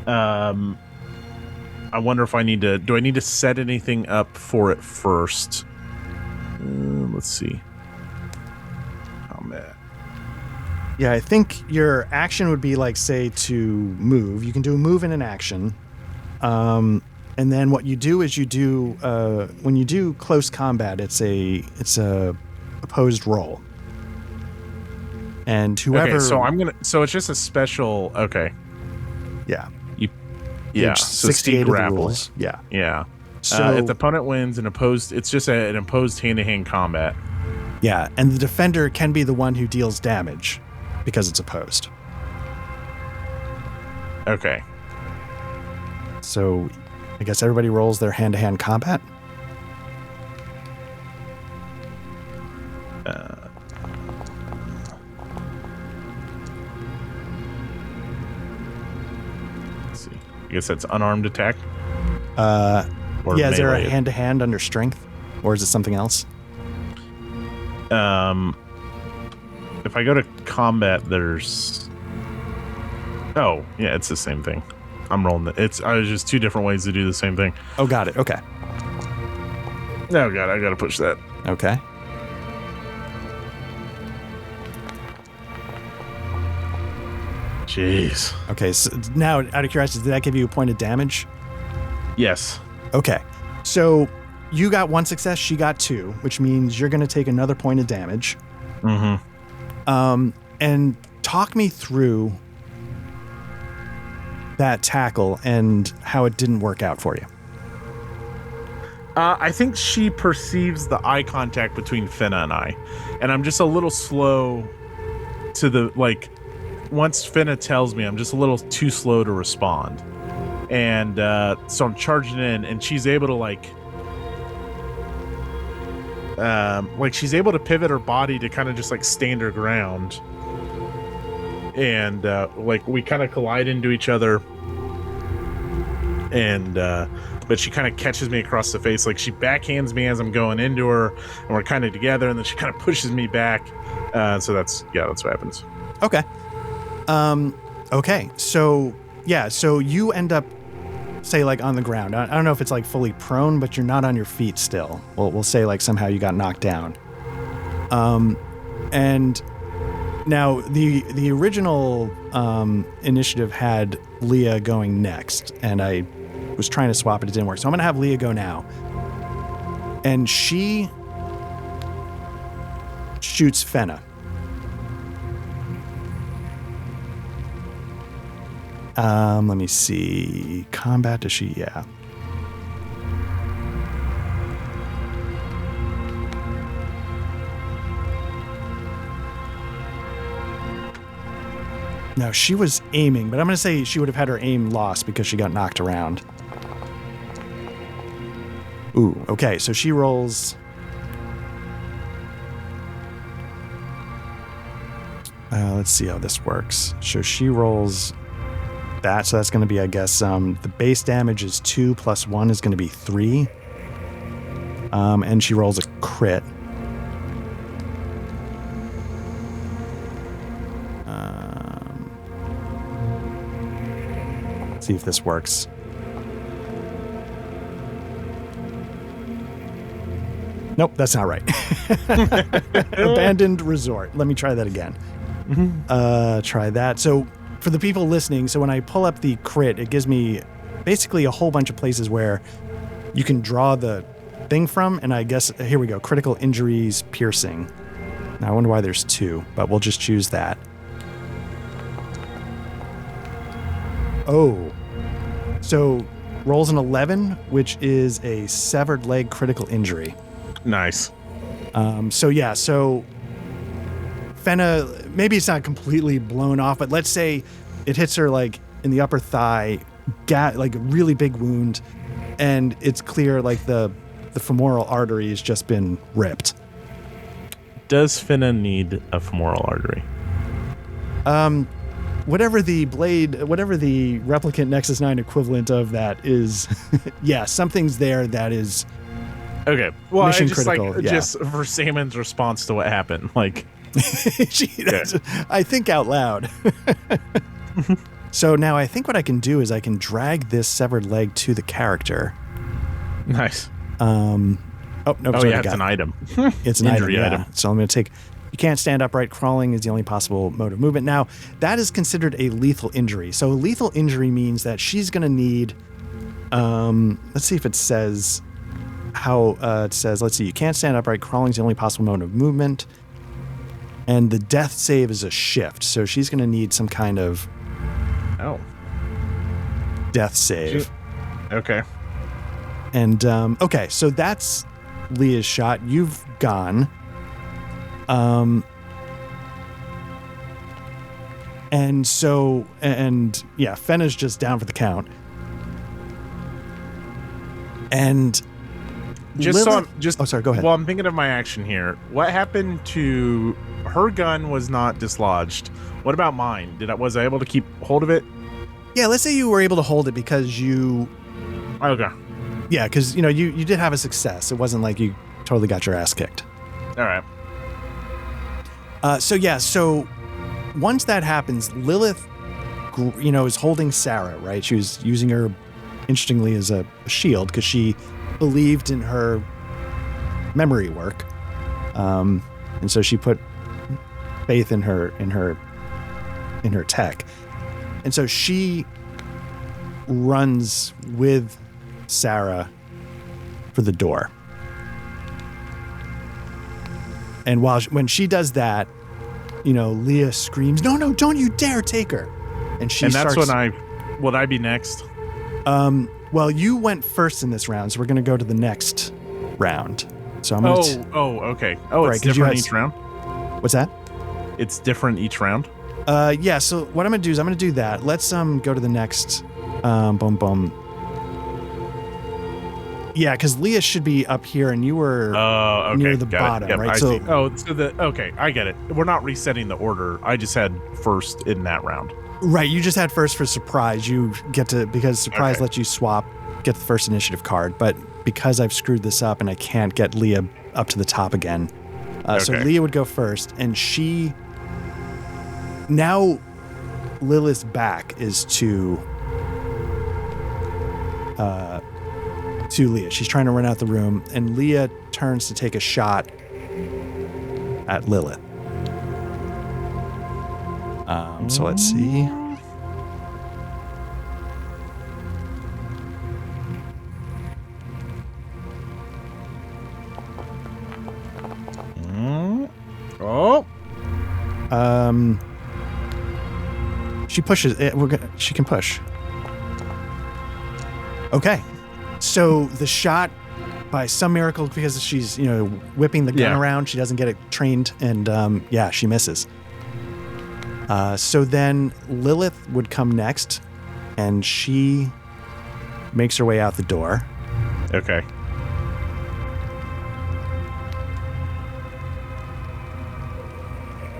Speaker 3: I wonder if I need to... Do I need to set anything up for it first? Let's see. Combat.
Speaker 2: Yeah, I think your action would be like, say, to move. You can do a move and an action. And then what you do is you do... when you do close combat, it's a opposed roll. And whoever...
Speaker 3: Okay, so I'm gonna... So it's just a special... Okay.
Speaker 2: Yeah.
Speaker 3: Yeah.
Speaker 2: Page
Speaker 3: So
Speaker 2: 68 of the
Speaker 3: grapple.
Speaker 2: rules. Yeah.
Speaker 3: Yeah.
Speaker 2: So
Speaker 3: if the opponent wins it's just an opposed hand-to-hand combat.
Speaker 2: yeah, and the defender can be the one who deals damage because it's opposed.
Speaker 3: Okay.
Speaker 2: So I guess everybody rolls their hand-to-hand combat.
Speaker 3: Let's see. I guess that's unarmed attack. Or
Speaker 2: Yeah, is there a
Speaker 3: melee.
Speaker 2: hand-to-hand under strength? Or is it something else?
Speaker 3: If I go to combat, there's. Oh, yeah, it's the same thing. I'm rolling it. It's just two different ways to do the same thing.
Speaker 2: Oh, got it. Okay.
Speaker 3: Oh god, I gotta push that.
Speaker 2: Okay.
Speaker 3: Jeez.
Speaker 2: Okay, so now, out of curiosity, did that give you a point of damage?
Speaker 3: Yes.
Speaker 2: Okay. So you got one success, she got two, which means you're going to take another point of damage.
Speaker 3: Mm-hmm.
Speaker 2: And talk me through that tackle and how it didn't work out for you.
Speaker 3: I think she perceives the eye contact between Finna and I. And I'm just a little slow to the, like, once Finna tells me, I'm just a little too slow to respond. And so I'm charging in, and she's able to, she's able to pivot her body to kind of just, like, stand her ground. And, we kind of collide into each other. And, but she kind of catches me across the face. Like, she backhands me as I'm going into her, and we're kind of together, and then she kind of pushes me back. So that's what happens.
Speaker 2: Okay. Okay. So, yeah, so you end up, say, like, on the ground. I don't know if it's, like, fully prone, but you're not on your feet still. We'll say, like, somehow you got knocked down. And now the original initiative had Leah going next, and I was trying to swap it didn't work, so I'm gonna have Leah go now, and she shoots Fenna. Let me see, combat, does she? Yeah. No, she was aiming, but I'm going to say she would have had her aim lost because she got knocked around. Ooh, okay, so she rolls... let's see how this works. So she rolls that, so that's going to be, I guess, the base damage is 2 plus 1 is going to be 3. And she rolls a crit. See if this works. Nope, that's not right. Abandoned resort. Let me try that again. Try that. So for the people listening, so when I pull up the crit, it gives me basically a whole bunch of places where you can draw the thing from, and I guess, here we go, critical injuries, piercing. Now I wonder why there's 2, but we'll just choose that. Oh. So rolls an 11, which is a severed leg critical injury.
Speaker 3: Nice.
Speaker 2: So Fenna, maybe it's not completely blown off, but let's say it hits her like in the upper thigh, like a really big wound, and it's clear like the femoral artery has just been ripped.
Speaker 3: Does Finna need a femoral artery?
Speaker 2: Whatever the replicant Nexus 9 equivalent of that is, yeah, something's there that is
Speaker 3: okay. Well,
Speaker 2: mission
Speaker 3: just
Speaker 2: critical.
Speaker 3: Just for Salmon's response to what happened, like,
Speaker 2: I think out loud. So now I think what I can do is I can drag this severed leg to the character.
Speaker 3: Nice.
Speaker 2: Oh no!
Speaker 3: Oh yeah, it's an item.
Speaker 2: It's an
Speaker 3: injury
Speaker 2: item.
Speaker 3: item.
Speaker 2: So I'm going to take. You can't stand upright. Crawling is the only possible mode of movement. Now, that is considered a lethal injury. So a lethal injury means that she's going to need, let's see if it says how it says, let's see, you can't stand upright. Crawling is the only possible mode of movement. And the death save is a shift. So she's going to need some kind of...
Speaker 3: Oh.
Speaker 2: death save.
Speaker 3: Okay.
Speaker 2: And okay, so that's Leah's shot. You've gone. And so, and yeah, Fenna's just down for the count. And
Speaker 3: Just
Speaker 2: Lilith,
Speaker 3: so I'm just.
Speaker 2: oh, sorry, go ahead.
Speaker 3: Well, I'm thinking of my action here. What happened to her gun? Was not dislodged. What about mine? Was I able to keep hold of it?
Speaker 2: Yeah, let's say you were able to hold it because you.
Speaker 3: Okay.
Speaker 2: Yeah, because you did have a success. It wasn't like you totally got your ass kicked.
Speaker 3: All right.
Speaker 2: So once that happens, Lilith, is holding Sarah, right? She was using her, interestingly, as a shield because she believed in her memory work, and so she put faith in her tech, and so she runs with Sarah for the door. And when she does that, Leah screams, "No, don't you dare take her!" And
Speaker 3: that's when would I be next?
Speaker 2: Well, you went first in this round, so we're going to go to the next round. So I'm going to.
Speaker 3: Okay. Oh,
Speaker 2: right,
Speaker 3: it's different each round.
Speaker 2: What's that?
Speaker 3: It's different each round.
Speaker 2: Yeah. So what I'm going to do is I'm going to do that. Let's go to the next. Boom. Yeah, because Leah should be up here, and you were near the bottom,
Speaker 3: yep,
Speaker 2: right?
Speaker 3: I see. Okay, I get it. We're not resetting the order. I just had first in that round.
Speaker 2: Right, you just had first for surprise. You get to, because surprise lets you get the first initiative card, but because I've screwed this up and I can't get Leah up to the top again, so Leah would go first, and now Lilith's back is to Leah. She's trying to run out the room, and Leah turns to take a shot at Lilith. So let's see. She pushes it. She can push. Okay. So the shot, by some miracle, because she's, whipping the gun around, she doesn't get it trained, and she misses. So then Lilith would come next, and she makes her way out the door.
Speaker 3: Okay.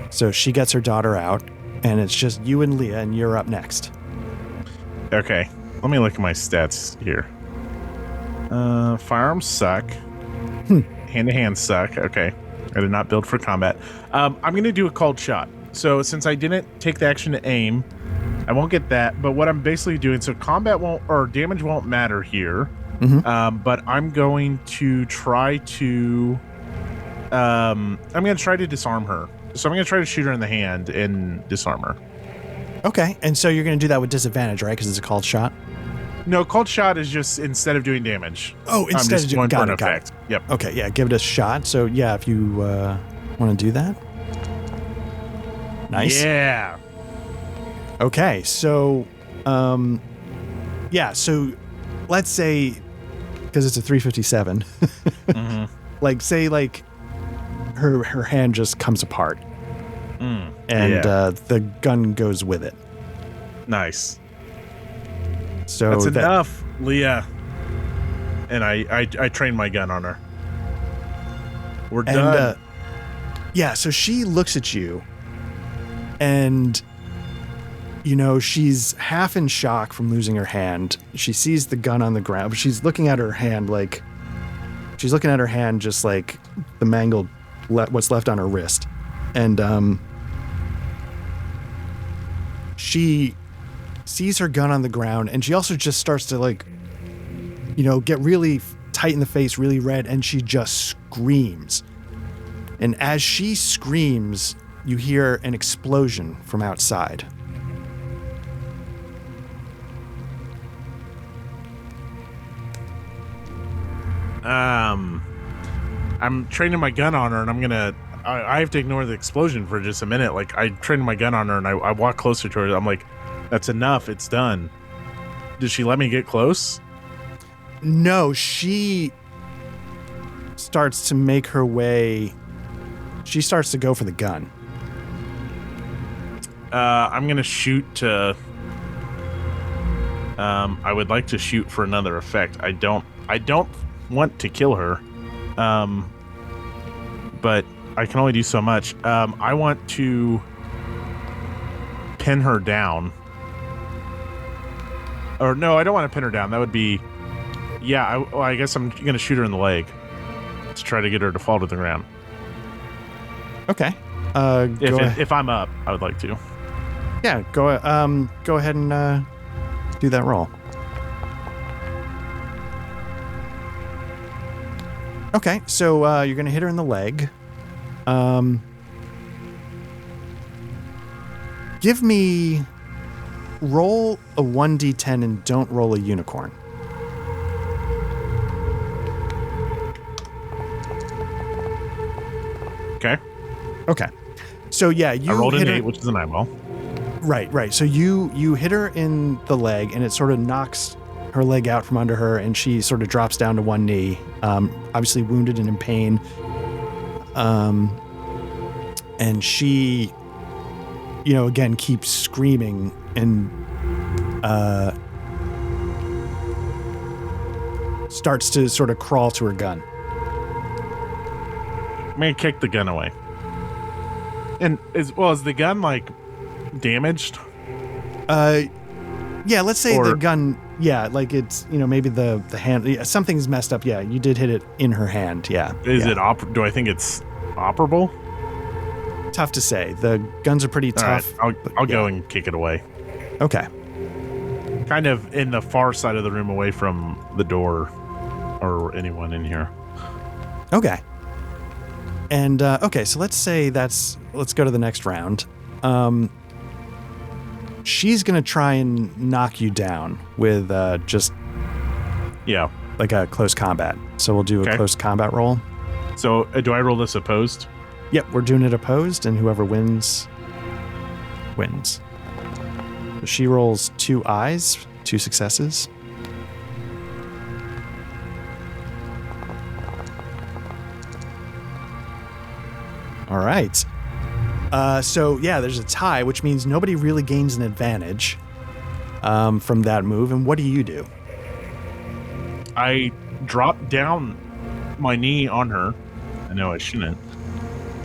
Speaker 2: So she gets her daughter out, and it's just you and Leah, and you're up next.
Speaker 3: Okay. Let me look at my stats here. Firearms suck. Hand-to-hand suck. Okay. I did not build for combat. I'm going to do a called shot. So since I didn't take the action to aim, I won't get that. But what I'm basically doing, so damage won't matter here. But I'm going to try to disarm her. So I'm going to try to shoot her in the hand and disarm her.
Speaker 2: Okay. And so you're going to do that with disadvantage, right? Because it's a called shot?
Speaker 3: No, called shot is just instead of doing damage.
Speaker 2: Oh, instead of doing
Speaker 3: got it. Yep.
Speaker 2: Okay, yeah, give it a shot. So yeah, if you want to do that. Nice.
Speaker 3: Yeah.
Speaker 2: Okay, so so let's say, because it's a 357, her hand just comes apart, and the gun goes with it.
Speaker 3: Nice.
Speaker 2: So
Speaker 3: that's enough, Leah. And I trained my gun on her. We're done.
Speaker 2: So she looks at you, and she's half in shock from losing her hand. She sees the gun on the ground, but she's looking at her hand just like the mangled what's left on her wrist, and she sees her gun on the ground, and she also just starts to get really tight in the face, really red, and she just screams. And as she screams, you hear an explosion from outside.
Speaker 3: I'm training my gun on her, and I have to ignore the explosion for just a minute. Like, I trained my gun on her, and I walk closer to her. I'm like, that's enough. It's done. Did she let me get close?
Speaker 2: No, she starts to make her way. She starts to go for the gun.
Speaker 3: I'm gonna shoot to. I would like to shoot for another effect. I don't want to kill her, but I can only do so much. I want to pin her down. Or no, I don't want to pin her down. That would be, yeah. I guess I'm gonna shoot her in the leg to try to get her to fall to the ground.
Speaker 2: Okay. If
Speaker 3: I'm up, I would like to.
Speaker 2: Yeah. Go ahead and do that roll. Okay, so you're gonna hit her in the leg. Give me roll a 1d10 and don't roll a unicorn.
Speaker 3: Okay.
Speaker 2: Okay. So yeah, you
Speaker 3: I rolled
Speaker 2: hit
Speaker 3: an 8,
Speaker 2: her,
Speaker 3: which is an eyeball.
Speaker 2: Right. So you hit her in the leg, and it sort of knocks her leg out from under her, and she sort of drops down to one knee, obviously wounded and in pain. And she, again, keeps screaming and starts to sort of crawl to her gun.
Speaker 3: I'm gonna kick the gun away. And is the gun like damaged?
Speaker 2: Yeah, let's say the gun, like it's, maybe the hand, something's messed up. Yeah, you did hit it in her hand. Yeah.
Speaker 3: Is it do I think it's operable?
Speaker 2: Tough to say. The guns are pretty tough.
Speaker 3: Right, I'll go and kick it away.
Speaker 2: Okay.
Speaker 3: Kind of in the far side of the room, away from the door or anyone in here.
Speaker 2: Okay. And okay, so let's go to the next round. She's gonna try and knock you down with just like a close combat. So we'll do a close combat roll.
Speaker 3: So do I roll this opposed?
Speaker 2: Yep, we're doing it opposed, and whoever wins. So she rolls 2 eyes, 2 successes. All right. So yeah, there's a tie, which means nobody really gains an advantage from that move. And what do you do?
Speaker 3: I drop down my knee on her. I know I shouldn't,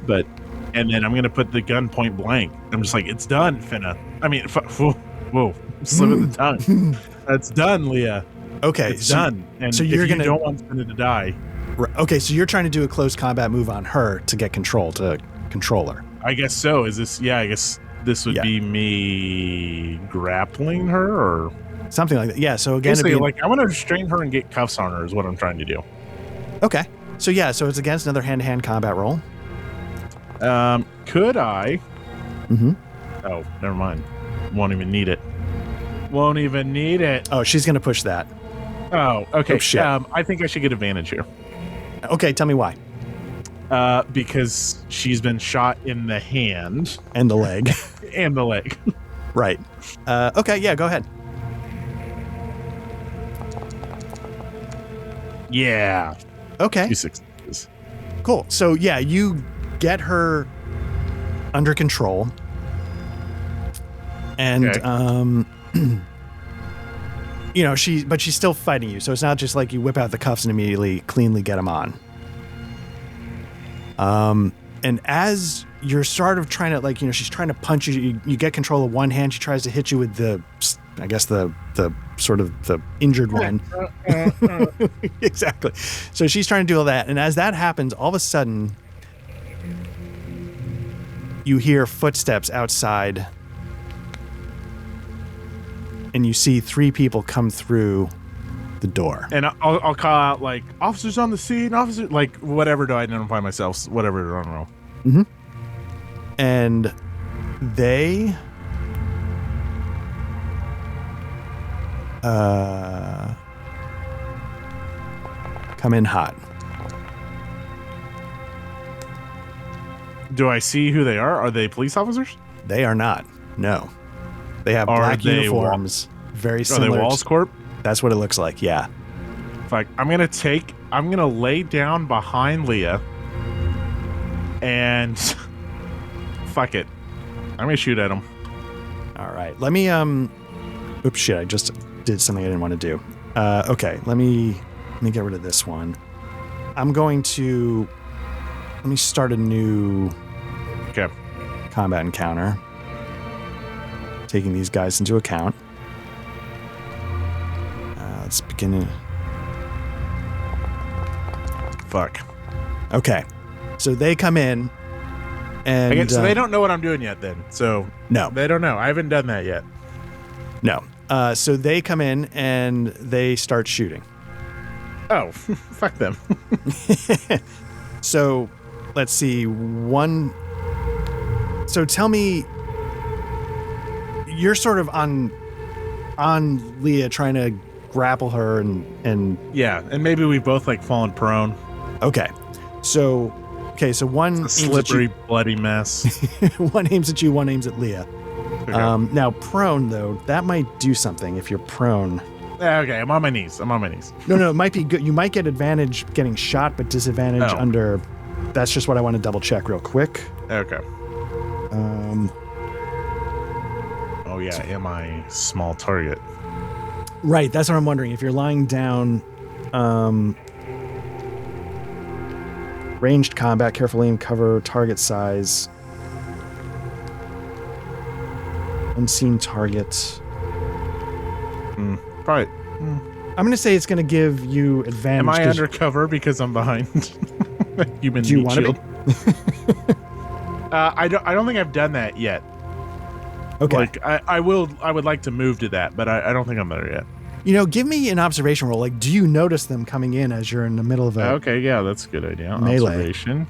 Speaker 3: and then I'm gonna put the gun point blank. I'm just like, it's done, Finna. I mean, whoa, slip of the tongue. That's done, Leah.
Speaker 2: Okay,
Speaker 3: it's done. And
Speaker 2: so
Speaker 3: you don't want Finna to die.
Speaker 2: Okay, so you're trying to do a close combat move on her to get control her.
Speaker 3: I guess so. Is this? Yeah, I guess this would be me grappling her or
Speaker 2: something like that. Yeah. So again,
Speaker 3: I want to restrain her and get cuffs on her is what I'm trying to do.
Speaker 2: Okay. So yeah, so it's against another hand-to-hand combat roll.
Speaker 3: Could I?
Speaker 2: Mm-hmm.
Speaker 3: Oh, never mind. Won't even need it.
Speaker 2: Oh, she's gonna push that.
Speaker 3: Oh, okay.
Speaker 2: Oh, shit.
Speaker 3: I think I should get advantage here.
Speaker 2: Okay, tell me why.
Speaker 3: Because she's been shot in the hand
Speaker 2: and the leg.
Speaker 3: and the leg.
Speaker 2: Right. Okay, yeah, go ahead.
Speaker 3: Yeah.
Speaker 2: Okay.
Speaker 3: 2 successes.
Speaker 2: Cool. So yeah, you get her under control, and she's still fighting you. So it's not just like you whip out the cuffs and immediately cleanly get them on. And as you're sort of trying to, she's trying to punch you, you get control of one hand. She tries to hit you with the sort of the injured one. Exactly. So she's trying to do all that. And as that happens, all of a sudden you hear footsteps outside and you see 3 people come through the door.
Speaker 3: And I'll call out like, officers on the scene, officer, like whatever to identify myself, whatever, I don't know.
Speaker 2: Mm-hmm. And they come in hot.
Speaker 3: Do I see who they are? Are they police officers?
Speaker 2: They are not. No. They have black uniforms, very
Speaker 3: Are they
Speaker 2: similar.
Speaker 3: Walls Corp?
Speaker 2: That's what it looks like. Yeah.
Speaker 3: Fuck. I'm gonna lay down behind Leah and fuck it. I'm gonna shoot at him.
Speaker 2: All right. Let me oops, shit, I just did something I didn't want to do. Okay, let me get rid of this one. I'm going to let me start a new combat encounter, taking these guys into account. Let's begin it.
Speaker 3: Fuck.
Speaker 2: Okay, so they come in, and
Speaker 3: So they don't know what I'm doing yet. Then, so
Speaker 2: no,
Speaker 3: they don't know. I haven't done that yet.
Speaker 2: no. So they come in and they start shooting.
Speaker 3: Oh, fuck them.
Speaker 2: So let's see. So tell me, you're sort of on Leah, trying to grapple her and
Speaker 3: Yeah, and maybe we both like fallen prone.
Speaker 2: okay. So one
Speaker 3: It's a slippery, bloody mess.
Speaker 2: one aims at you, one aims at Leah.
Speaker 3: Okay.
Speaker 2: Now prone though, that might do something if you're prone.
Speaker 3: Okay, I'm on my knees.
Speaker 2: No, it might be good. You might get advantage getting shot, but disadvantage
Speaker 3: Oh.
Speaker 2: under. That's just what I want to double check real quick.
Speaker 3: Okay. Oh yeah, am I small target?
Speaker 2: Right, that's what I'm wondering. If you're lying down, ranged combat, careful aim, cover, target size, unseen target.
Speaker 3: Probably.
Speaker 2: I'm going to say it's going to give you advantage.
Speaker 3: Am I
Speaker 2: 'cause-
Speaker 3: undercover because I'm behind human
Speaker 2: Do you
Speaker 3: meat
Speaker 2: want to
Speaker 3: shield?
Speaker 2: be?
Speaker 3: I don't think I've done that yet.
Speaker 2: Okay.
Speaker 3: Like I would like to move to that, but I don't think I'm there yet.
Speaker 2: Give me an observation roll. Like, do you notice them coming in as you're in the middle of a...
Speaker 3: Okay, yeah, that's a good idea.
Speaker 2: Melee.
Speaker 3: Observation.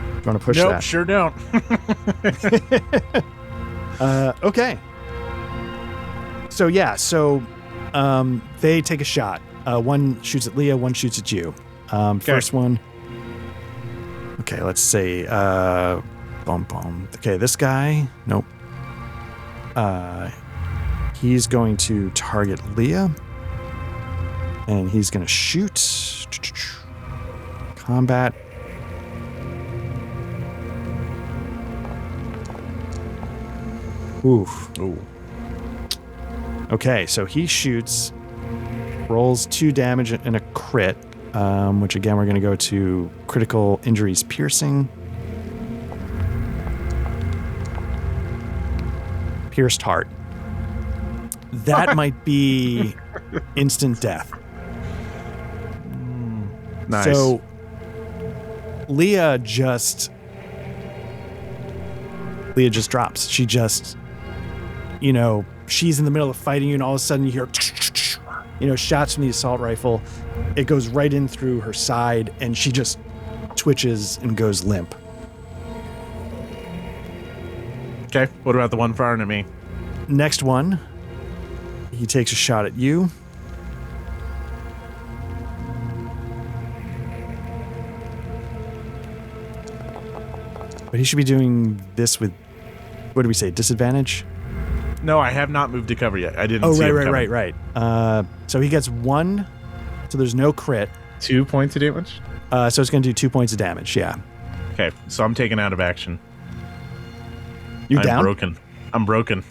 Speaker 2: Do you want to push
Speaker 3: Nope,
Speaker 2: that?
Speaker 3: sure don't.
Speaker 2: Okay. So, yeah. So, they take a shot. One shoots at Leah, one shoots at you. First one. Okay, let's say... boom. Okay, this guy. Nope. He's going to target Leah. And he's going to shoot. Combat. Oof.
Speaker 3: Ooh.
Speaker 2: Okay, so he shoots, rolls 2 damage and a crit, which again we're going to go to critical injuries piercing. Pierced heart. That might be instant death.
Speaker 3: Nice.
Speaker 2: So Leah just drops. She just, she's in the middle of fighting you, and all of a sudden you hear, shots from the assault rifle. It goes right in through her side, and she just twitches and goes limp.
Speaker 3: Okay, what about the one firing at me?
Speaker 2: Next one, he takes a shot at you. But he should be doing this with, what did we say, disadvantage?
Speaker 3: No, I have not moved to cover yet. I didn't
Speaker 2: Oh,
Speaker 3: see him
Speaker 2: right.
Speaker 3: coming.
Speaker 2: So he gets 1, so there's no crit.
Speaker 3: 2 points of damage?
Speaker 2: So it's going to do 2 points of damage, yeah.
Speaker 3: Okay, so I'm taken out of action.
Speaker 2: You down?
Speaker 3: I'm broken.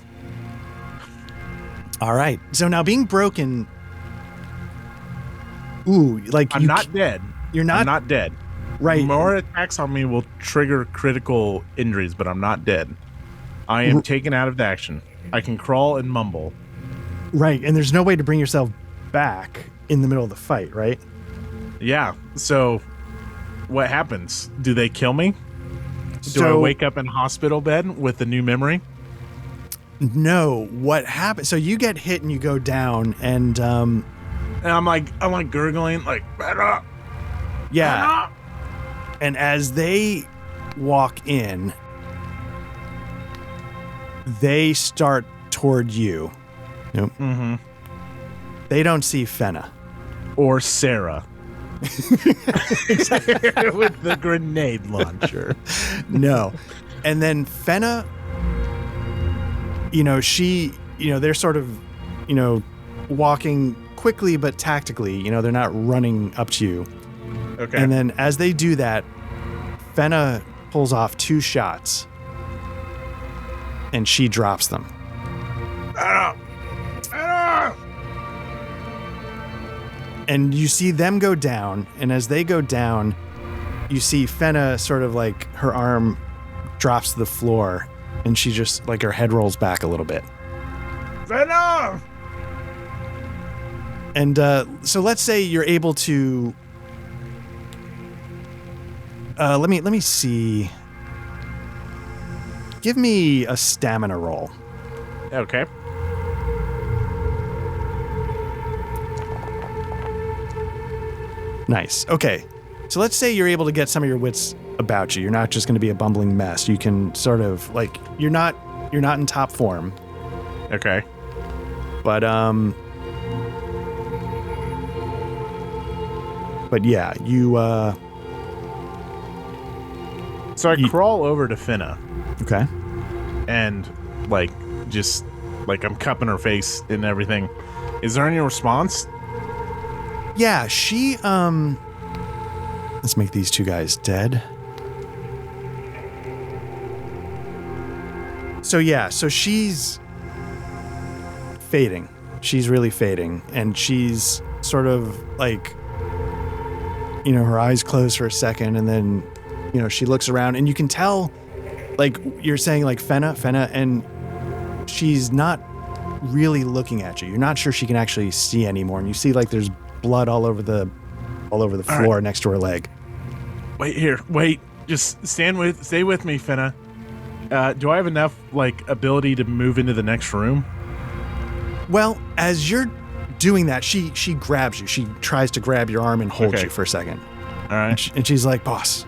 Speaker 2: All right. So now being broken... Ooh, like
Speaker 3: I'm not dead.
Speaker 2: You're not?
Speaker 3: I'm not dead.
Speaker 2: Right.
Speaker 3: More attacks on me will trigger critical injuries, but I'm not dead. I am taken out of the action. I can crawl and mumble.
Speaker 2: Right, and there's no way to bring yourself back in the middle of the fight, right?
Speaker 3: Yeah, so what happens? Do they kill me? Do I wake up in hospital bed with a new memory?
Speaker 2: No, what happens? So you get hit and you go down, and
Speaker 3: And I'm like gurgling, like, better.
Speaker 2: yeah. And as they walk in, they start toward you. Nope.
Speaker 3: Mm-hmm.
Speaker 2: They don't see Fenna.
Speaker 3: Or Sarah. With the grenade launcher.
Speaker 2: No. And then Fenna, she they're sort of, walking quickly but tactically. They're not running up to you.
Speaker 3: Okay.
Speaker 2: And then as they do that, Fenna pulls off 2 shots, and she drops them. And you see them go down, and as they go down, you see Fenna sort of like her arm drops to the floor, and she just like her head rolls back a little bit.
Speaker 3: Fenna!
Speaker 2: And so let's say you're able to. Let me see. Give me a stamina roll.
Speaker 3: Okay.
Speaker 2: Nice. Okay. So let's say you're able to get some of your wits about you. You're not just going to be a bumbling mess. You can sort of like you're not in top form.
Speaker 3: Okay.
Speaker 2: But yeah, you
Speaker 3: So I crawl over to Finna.
Speaker 2: Okay.
Speaker 3: And like just like I'm cupping her face and everything. Is there any response?
Speaker 2: Yeah, she let's make these 2 guys dead. So yeah, so she's fading. She's really fading, and she's sort of like her eyes close for a second, and then she looks around, and you can tell, like you're saying, like Fenna, and she's not really looking at you. You're not sure she can actually see anymore, and you see like there's blood all over the floor next to her leg.
Speaker 3: Wait. Just stay with me, Fenna. Do I have enough like ability to move into the next room?
Speaker 2: Well, as you're doing that, she grabs you. She tries to grab your arm and hold you for a second.
Speaker 3: All right.
Speaker 2: And she's like, boss.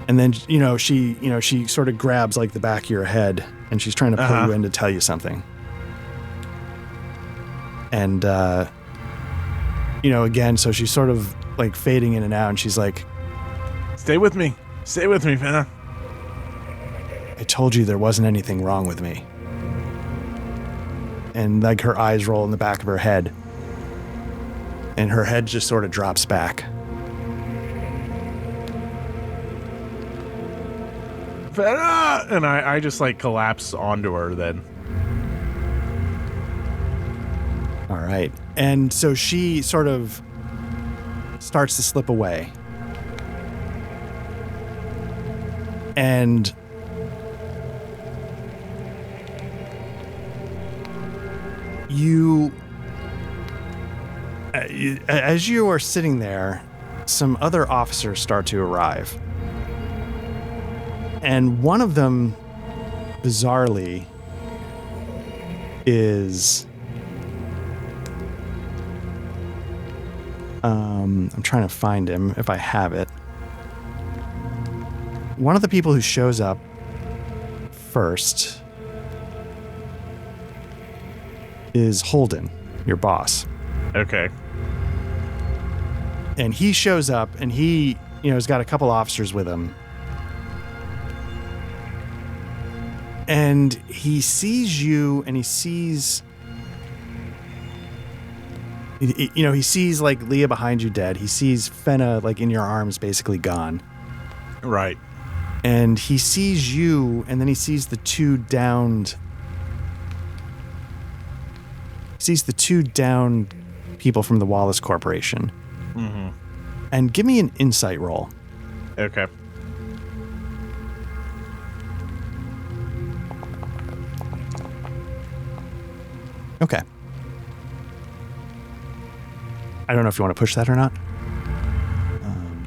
Speaker 2: And then, she sort of grabs like the back of your head, and she's trying to pull you in to tell you something. And, again, so she's sort of like fading in and out, and she's like,
Speaker 3: Stay with me, Fenna.
Speaker 2: I told you there wasn't anything wrong with me. And like her eyes roll in the back of her head, and her head just sort of drops back.
Speaker 3: Fenna! And I just like collapse onto her then.
Speaker 2: All right. And so she sort of starts to slip away. And as you are sitting there, some other officers start to arrive. And one of them, bizarrely, is... I'm trying to find him, if I have it. One of the people who shows up first is Holden, your boss.
Speaker 3: Okay.
Speaker 2: And he shows up, and he, has got a couple officers with him. And he sees you, and he sees... he sees like Leah behind you dead. He sees Fenna like in your arms, basically gone.
Speaker 3: Right.
Speaker 2: And he sees you, and then he sees the 2 downed. He sees the 2 downed people from the Wallace Corporation.
Speaker 3: Mm-hmm.
Speaker 2: And give me an insight roll.
Speaker 3: Okay.
Speaker 2: Okay. I don't know if you want to push that or not.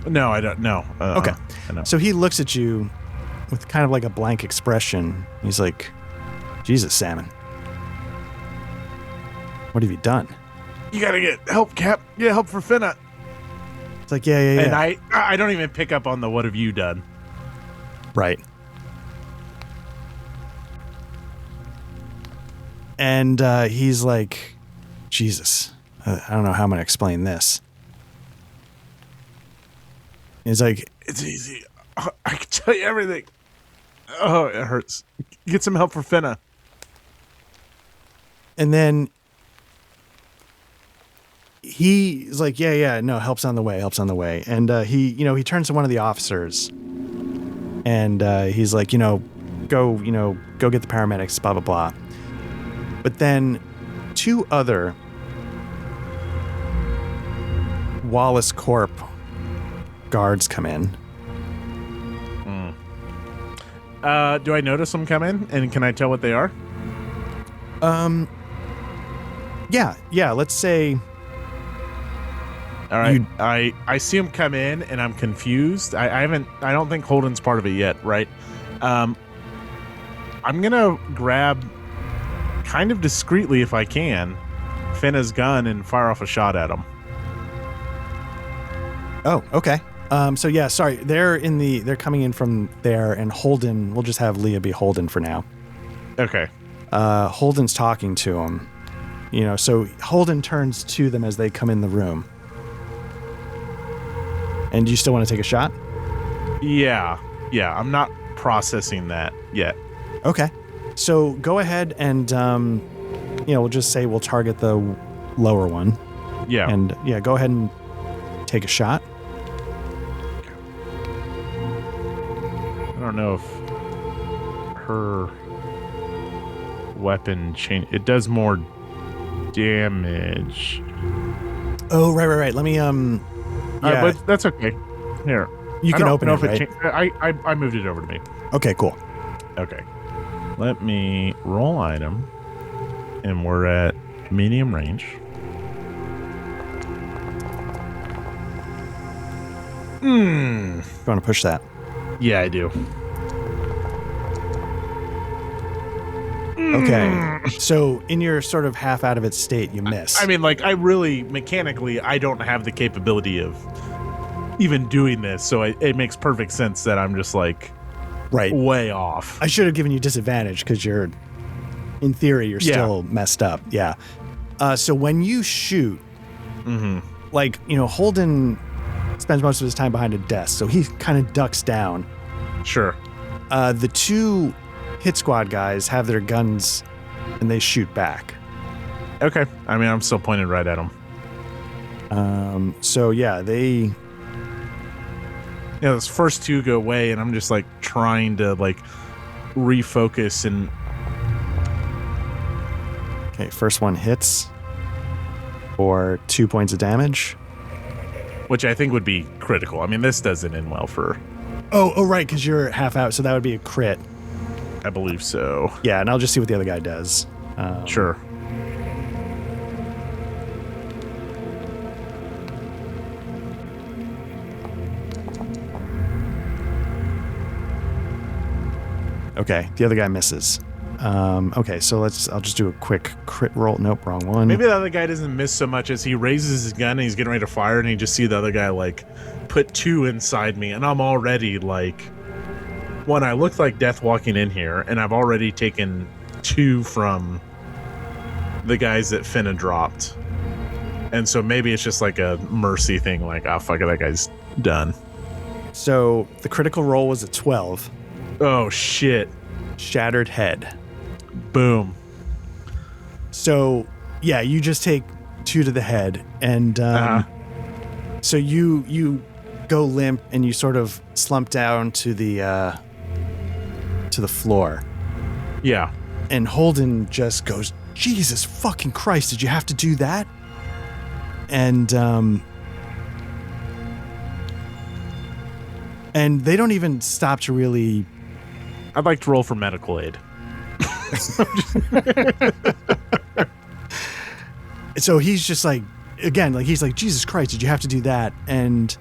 Speaker 3: No, I don't know.
Speaker 2: Okay. So he looks at you with kind of like a blank expression. He's like, Jesus, Salmon. What have you done?
Speaker 3: You gotta get help, Cap. Get help for Finna.
Speaker 2: It's like, yeah.
Speaker 3: And I don't even pick up on the what have you done.
Speaker 2: Right. And he's like, Jesus, I don't know how I'm going to explain this. He's like,
Speaker 3: It's easy. I can tell you everything. Oh, it hurts. Get some help for Finna.
Speaker 2: And then he's like, yeah, no, help's on the way. And he turns to one of the officers, and he's like, go get the paramedics, blah, blah, blah. But then 2 other Wallace Corp guards come in.
Speaker 3: Do I notice them come in, and can I tell what they are?
Speaker 2: Yeah, let's say...
Speaker 3: All right, I see him come in, and I'm confused. I don't think Holden's part of it yet, right? I'm gonna grab, kind of discreetly if I can, Finna's gun and fire off a shot at him.
Speaker 2: Oh, okay. So yeah, sorry, they're coming in from there, and Holden, we'll just have Leah be Holden for now.
Speaker 3: Okay.
Speaker 2: Holden's talking to him, so Holden turns to them as they come in the room. And do you still want to take a shot?
Speaker 3: Yeah, I'm not processing that yet.
Speaker 2: Okay. So go ahead and, we'll just say we'll target the lower one.
Speaker 3: Yeah.
Speaker 2: And go ahead and take a shot.
Speaker 3: I don't know if her weapon change. It does more damage.
Speaker 2: Oh, right. Let me,
Speaker 3: but that's okay. Here.
Speaker 2: You can open it, right?
Speaker 3: I moved it over to me.
Speaker 2: Okay, cool.
Speaker 3: Okay. Let me roll item, and we're at medium range.
Speaker 2: You want to push that?
Speaker 3: Yeah, I do.
Speaker 2: Okay. So in your sort of half out of its state, you miss.
Speaker 3: I mean, like, I really, mechanically, I don't have the capability of even doing this, so it makes perfect sense that I'm just, like,
Speaker 2: right,
Speaker 3: way off.
Speaker 2: I should have given you disadvantage because in theory, you're still messed up. Yeah. So when you shoot, like, Holden spends most of his time behind a desk, so he kind of ducks down.
Speaker 3: Sure.
Speaker 2: The 2 hit squad guys have their guns and they shoot back.
Speaker 3: Okay. I mean, I'm still pointed right at them.
Speaker 2: So yeah,
Speaker 3: those first 2 go away, and I'm just like trying to like refocus and.
Speaker 2: Okay, first one hits for 2 points of damage,
Speaker 3: which I think would be critical. I mean, this doesn't end well for.
Speaker 2: Oh, right, because you're half out, so that would be a crit.
Speaker 3: I believe so.
Speaker 2: Yeah, and I'll just see what the other guy does.
Speaker 3: Sure.
Speaker 2: Okay, the other guy misses. Okay, so I'll just do a quick crit roll. Nope, wrong one.
Speaker 3: Maybe the other guy doesn't miss so much as he raises his gun and he's getting ready to fire, and you just see the other guy like put 2 inside me, and I'm already like, I looked like death walking in here, and I've already taken 2 from the guys that Finna dropped. And so maybe it's just like a mercy thing, like, oh, fuck it, that guy's done.
Speaker 2: So the critical roll was a 12.
Speaker 3: Oh, shit.
Speaker 2: Shattered head.
Speaker 3: Boom.
Speaker 2: So, yeah, you just take 2 to the head, and so you go limp, and you sort of slump down to the floor.
Speaker 3: Yeah.
Speaker 2: And Holden just goes, Jesus fucking Christ, did you have to do that? And they don't even stop to really...
Speaker 3: I'd like to roll for medical aid.
Speaker 2: So he's just like, again, like he's like, Jesus Christ, did you have to do that? And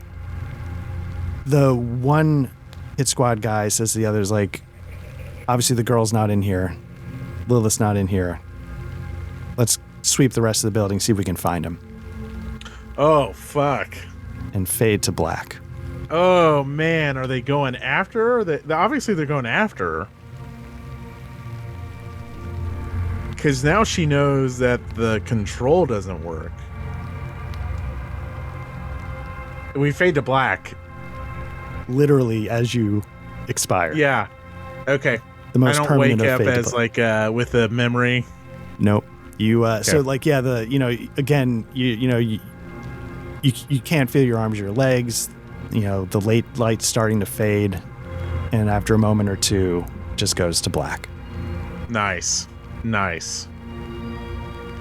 Speaker 2: the one hit squad guy says to the others, like, obviously the girl's not in here. Lilith's not in here. Let's sweep the rest of the building, see if we can find him.
Speaker 3: Oh, fuck.
Speaker 2: And fade to black.
Speaker 3: Oh, man. Are they going after her? Obviously, they're going after her. Because now she knows that the control doesn't work. We fade to black.
Speaker 2: Literally as you expire.
Speaker 3: Yeah. Okay.
Speaker 2: The most
Speaker 3: I don't
Speaker 2: permanent
Speaker 3: wake
Speaker 2: of
Speaker 3: up
Speaker 2: fate
Speaker 3: as
Speaker 2: deployment.
Speaker 3: like with a memory.
Speaker 2: Nope. You so
Speaker 3: Okay.
Speaker 2: like, yeah, the again, you can't feel your arms, your legs, the late light's starting to fade, and after a moment or two just goes to black.
Speaker 3: Nice.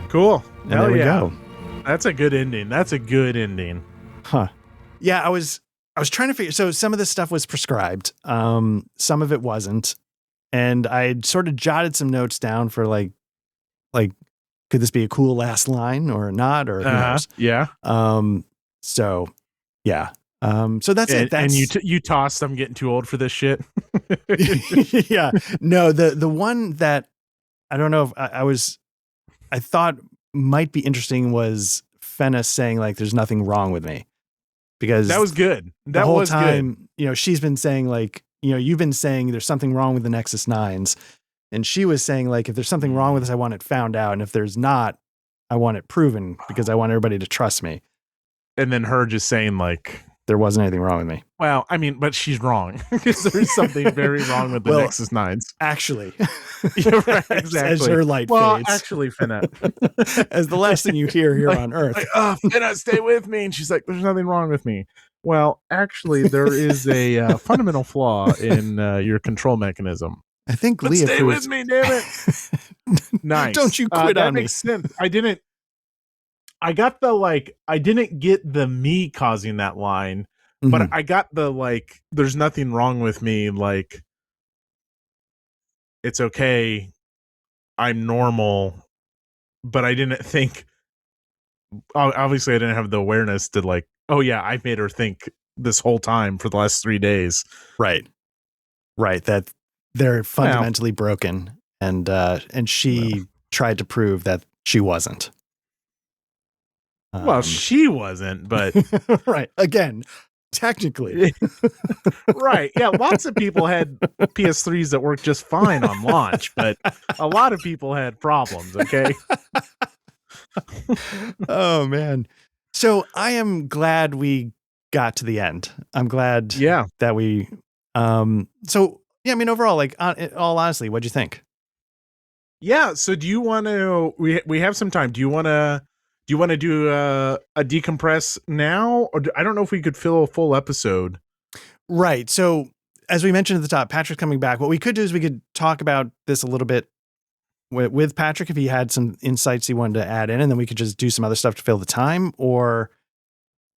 Speaker 3: Cool.
Speaker 2: And
Speaker 3: Hell
Speaker 2: there we
Speaker 3: yeah.
Speaker 2: go.
Speaker 3: That's a good ending.
Speaker 2: Huh. Yeah, I was trying to figure, so some of this stuff was prescribed. Some of it wasn't. And I sort of jotted some notes down for like could this be a cool last line or not, or who knows?
Speaker 3: Yeah.
Speaker 2: So yeah. So that's it.
Speaker 3: And
Speaker 2: That's
Speaker 3: you tossed I'm getting too old for this shit.
Speaker 2: yeah. No, the one that I don't know if I thought might be interesting was Fenna saying like there's nothing wrong with me. Because
Speaker 3: that was good. That
Speaker 2: the whole
Speaker 3: was
Speaker 2: time,
Speaker 3: good.
Speaker 2: She's been saying like, you've been saying there's something wrong with the Nexus 9s. And she was saying like, if there's something wrong with this, I want it found out. And if there's not, I want it proven because I want everybody to trust me.
Speaker 3: And then her just saying like,
Speaker 2: there wasn't anything wrong with me.
Speaker 3: Well, I mean, but she's wrong because there's something very wrong with the Nexus 9s.
Speaker 2: Actually,
Speaker 3: right, exactly.
Speaker 2: As her light fades.
Speaker 3: Actually, Finna,
Speaker 2: as the last thing you hear here on Earth.
Speaker 3: Finna, stay with me. And she's like, there's nothing wrong with me. Well, actually, there is a fundamental flaw in your control mechanism.
Speaker 2: I think
Speaker 3: but
Speaker 2: Leah
Speaker 3: stay with me, damn it. Nice.
Speaker 2: Don't you quit
Speaker 3: that
Speaker 2: on me.
Speaker 3: Makes sense. I didn't get the me causing that line, but I got the like, there's nothing wrong with me. Like, it's okay. I'm normal. But I didn't think, obviously I didn't have the awareness to like, oh yeah, I made her think this whole time for the last 3 days.
Speaker 2: Right. That they're fundamentally broken. And she tried to prove that she wasn't.
Speaker 3: Well, she wasn't, but
Speaker 2: right. Again, technically.
Speaker 3: Right. Yeah. Lots of people had PS3s that worked just fine on launch, but a lot of people had problems. Okay.
Speaker 2: Oh, man. So I am glad we got to the end. I'm glad that we, overall, like, all honestly, what'd you think?
Speaker 3: Yeah. So do you want to, we have some time. Do you want to do a decompress now? Or I don't know if we could fill a full episode.
Speaker 2: Right. So as we mentioned at the top, Patrick's coming back. What we could do is we could talk about this a little bit with Patrick if he had some insights he wanted to add in, and then we could just do some other stuff to fill the time, or,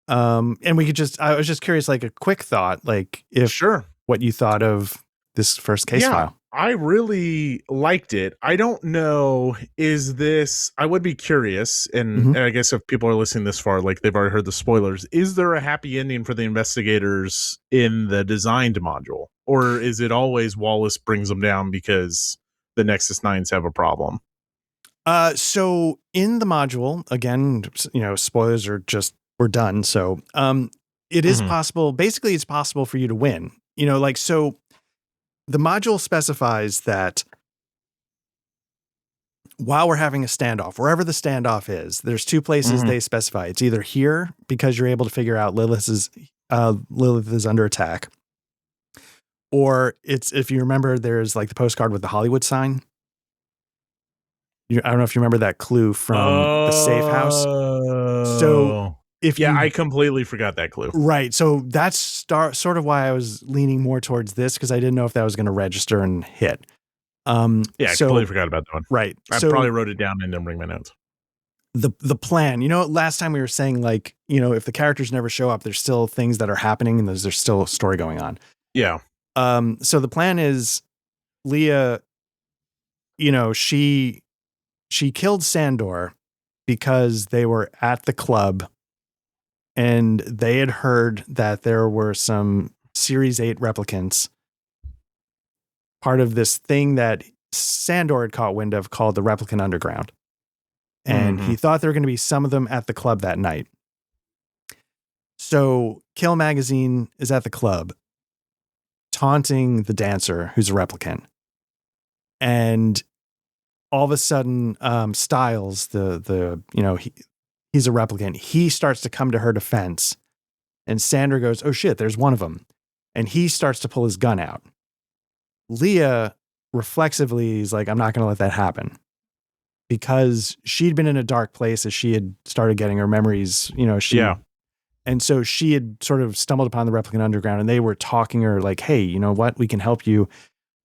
Speaker 2: and we could just, I was just curious, like a quick thought, like if what you thought of this first case file.
Speaker 3: I really liked it. I don't know, I would be curious, and I guess if people are listening this far, like they've already heard the spoilers, is there a happy ending for the investigators in the designed module? Or is it always Wallace brings them down because the Nexus 9s have a problem?
Speaker 2: So in the module, again, spoilers we're done. So it is possible, basically it's possible for you to win. So the module specifies that while we're having a standoff, wherever the standoff is, there's two places they specify. It's either here because you're able to figure out Lilith is under attack, or it's, if you remember, there's like the postcard with the Hollywood sign. I don't know if you remember that clue from the safe house. So
Speaker 3: I completely forgot that clue.
Speaker 2: Right. So that's sort of why I was leaning more towards this, because I didn't know if that was going to register and hit.
Speaker 3: I completely forgot about that one.
Speaker 2: Right.
Speaker 3: I probably wrote it down and didn't bring my notes.
Speaker 2: The plan, last time we were saying like, if the characters never show up, there's still things that are happening and there's still a story going on.
Speaker 3: Yeah.
Speaker 2: So the plan is Leah, she killed Sandor because they were at the club and they had heard that there were some Series 8 replicants, part of this thing that Sandor had caught wind of called the Replicant Underground. And he thought there were going to be some of them at the club that night. So Kill Magazine is at the club, taunting the dancer who's a replicant. And all of a sudden, Styles, he's a replicant. He starts to come to her defense, and Sandra goes, "Oh shit, there's one of them," and he starts to pull his gun out. Leah reflexively is like, I'm not going to let that happen, because she'd been in a dark place as she had started getting her memories, and so she had sort of stumbled upon the Replicant Underground, and they were talking her like, hey, you know what? We can help you.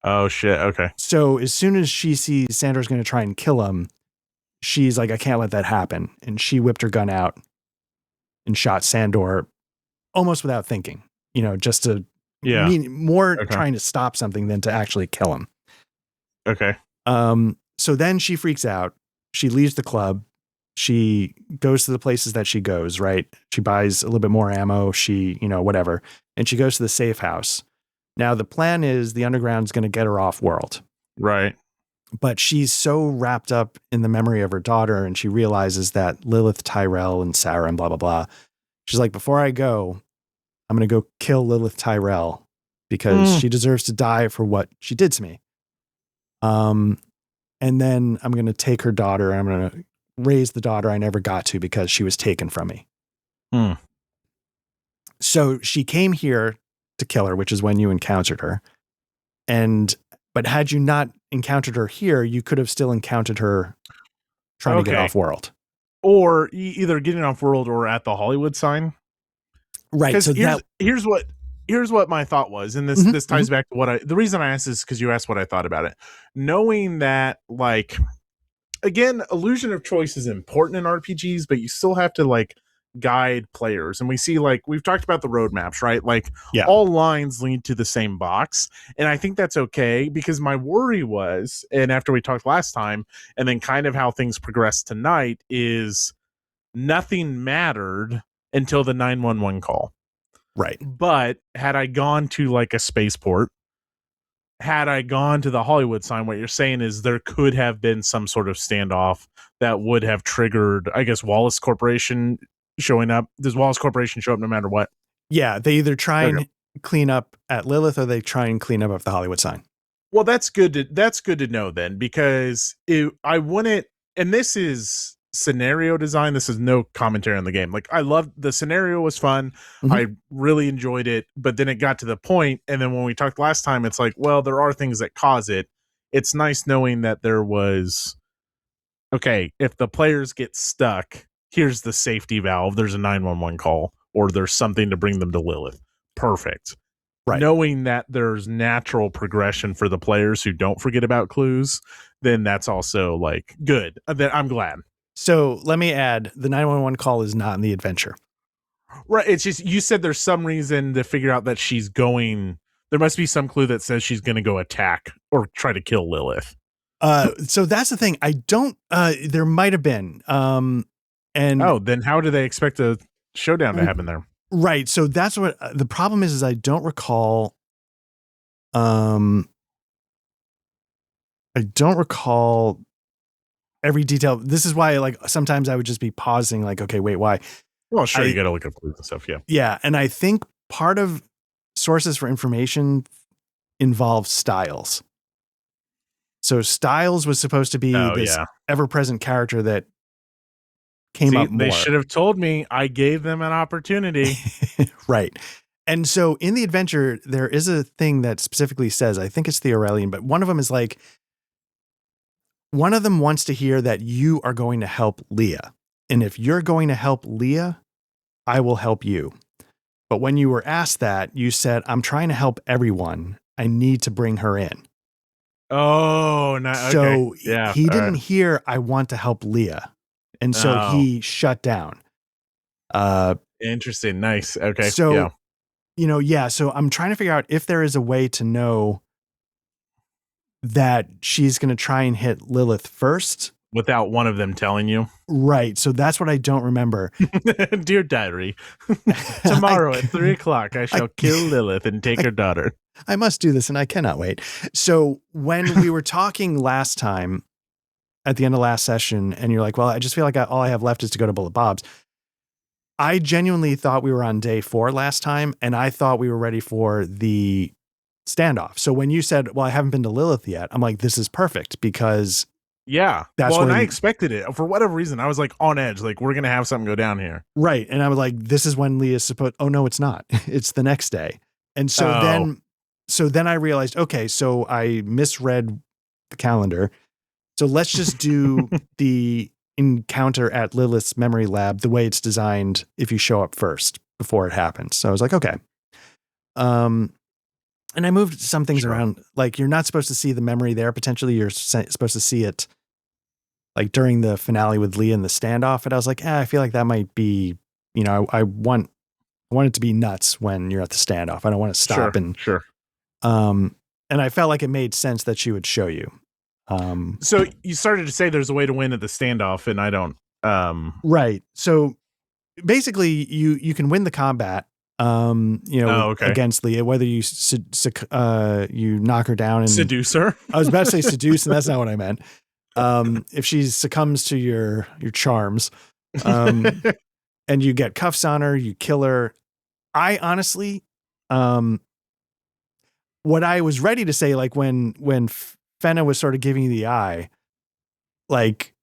Speaker 3: Oh, shit. Okay.
Speaker 2: So as soon as she sees Sandor's going to try and kill him, she's like, I can't let that happen. And she whipped her gun out and shot Sandor almost without thinking, just to trying to stop something than to actually kill him.
Speaker 3: Okay.
Speaker 2: So then she freaks out. She leaves the club. She goes to the places that she goes, right? She buys a little bit more ammo. She, whatever. And she goes to the safe house. Now, the plan is the underground's going to get her off world.
Speaker 3: Right.
Speaker 2: But she's so wrapped up in the memory of her daughter, and she realizes that Lilith, Tyrell, and Sarah, and blah, blah, blah. She's like, before I go, I'm going to go kill Lilith Tyrell because she deserves to die for what she did to me. And then I'm going to take her daughter, and I'm going to raise the daughter I never got to because she was taken from me. So she came here to kill her, which is when you encountered her. But had you not encountered her here, you could have still encountered her trying to get off world.
Speaker 3: Or either getting off world or at the Hollywood sign.
Speaker 2: Right. So
Speaker 3: here's what my thought was. And this ties back to the reason I asked is because you asked what I thought about it. Knowing that, like, again, illusion of choice is important in RPGs, but you still have to guide players. And we see, we've talked about the roadmaps, right? All lines lead to the same box. And I think that's okay, because my worry was, and after we talked last time, and then kind of how things progressed tonight, is nothing mattered until the 911 call.
Speaker 2: Right.
Speaker 3: But had I gone to a spaceport, had I gone to the Hollywood sign, what you're saying is there could have been some sort of standoff that would have triggered, I guess, Wallace Corporation showing up. Does Wallace Corporation show up no matter what? Yeah,
Speaker 2: they either try and clean up at Lilith, or they try and clean up at the Hollywood sign.
Speaker 3: Well, that's good to know then, because I wouldn't, and this is scenario design. This is no commentary on the game. I loved the scenario, was fun. I really enjoyed it, but then it got to the point, and then when we talked last time, it's well, there are things that cause it. It's nice knowing that there was, okay, if the players get stuck, here's the safety valve. There's a 911 call, or there's something to bring them to Lilith. Perfect. Right. Knowing that there's natural progression for the players who don't forget about clues, then that's also good. I'm glad.
Speaker 2: So let me add, the 911 call is not in the adventure.
Speaker 3: Right. It's just, you said there's some reason to figure out that she's going, there must be some clue that says she's going to go attack or try to kill Lilith.
Speaker 2: So that's the thing. I don't, there might've been,
Speaker 3: then how do they expect a showdown to happen there?
Speaker 2: Right. So that's what the problem is I don't recall, every detail. This is why, sometimes I would just be pausing, okay, wait, why?
Speaker 3: Well, sure, you got to look up clues and stuff. Yeah.
Speaker 2: Yeah. And I think part of sources for information involves Styles. So Styles was supposed to be this ever-present character that came up more.
Speaker 3: They should have told me. I gave them an opportunity.
Speaker 2: Right. And so in the adventure, there is a thing that specifically says, I think it's the Aurelian, but one of them is one of them wants to hear that you are going to help Leah. And if you're going to help Leah, I will help you. But when you were asked that, you said, I'm trying to help everyone. I need to bring her in.
Speaker 3: Oh, no. Okay.
Speaker 2: So he didn't hear, I want to help Leah. And so he shut down.
Speaker 3: Interesting. Nice. Okay.
Speaker 2: So, so I'm trying to figure out if there is a way to know that she's going to try and hit Lilith first.
Speaker 3: Without one of them telling you.
Speaker 2: Right. So that's what I don't remember.
Speaker 3: Dear diary, tomorrow at 3:00, I shall kill Lilith and take her daughter.
Speaker 2: I must do this and I cannot wait. So when we were talking last time at the end of last session, and you're like, well, I just feel like all I have left is to go to Bullet Bob's. I genuinely thought we were on day 4 last time, and I thought we were ready for the standoff. So when you said, well, I haven't been to Lilith yet, I'm like, this is perfect, because
Speaker 3: that's when I expected it. For whatever reason, I was on edge, we're going to have something go down here.
Speaker 2: Right. And I was like, this is when Leah's supposed, oh no, it's not. It's the next day. And so then so then I realized, okay, so I misread the calendar. So let's just do the encounter at Lilith's memory lab the way it's designed if you show up first before it happens. So I was like, okay. And I moved some things around. Like, you're not supposed to see the memory there. Potentially, you're supposed to see it like during the finale with Leah in the standoff. And I was like, I feel like that might be, I want it to be nuts when you're at the standoff. I don't want to stop and I felt like it made sense that she would show you.
Speaker 3: So you started to say there's a way to win at the standoff, and I don't.
Speaker 2: Right. So basically, you can win the combat. Against Leah, whether you you knock her down and
Speaker 3: seduce her.
Speaker 2: I was about to say seduce, and that's not what I meant. If she succumbs to your charms, and you get cuffs on her, you kill her. I honestly, what I was ready to say, like when Fenna was sort of giving you the eye, like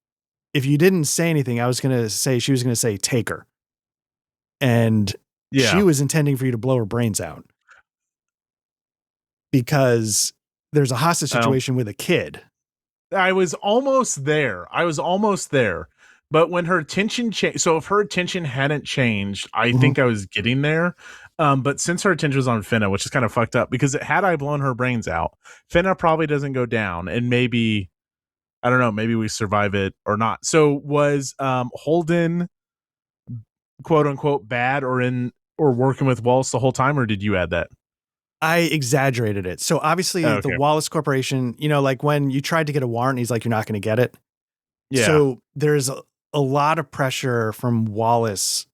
Speaker 2: if you didn't say anything, I was gonna say she was gonna say take her, and she was intending for you to blow her brains out because there's a hostage situation with a kid.
Speaker 3: I was almost there. But when her attention changed, so if her attention hadn't changed, I think I was getting there. But since her attention was on Fenna, which is kind of fucked up, because had I blown her brains out, Fenna probably doesn't go down, and maybe, I don't know, maybe we survive it or not. So was Holden quote unquote bad or working with Wallace the whole time, or did you add that?
Speaker 2: I exaggerated it. So obviously the Wallace Corporation, like when you tried to get a warrant, he's like, you're not going to get it. Yeah. So there's a lot of pressure from Wallace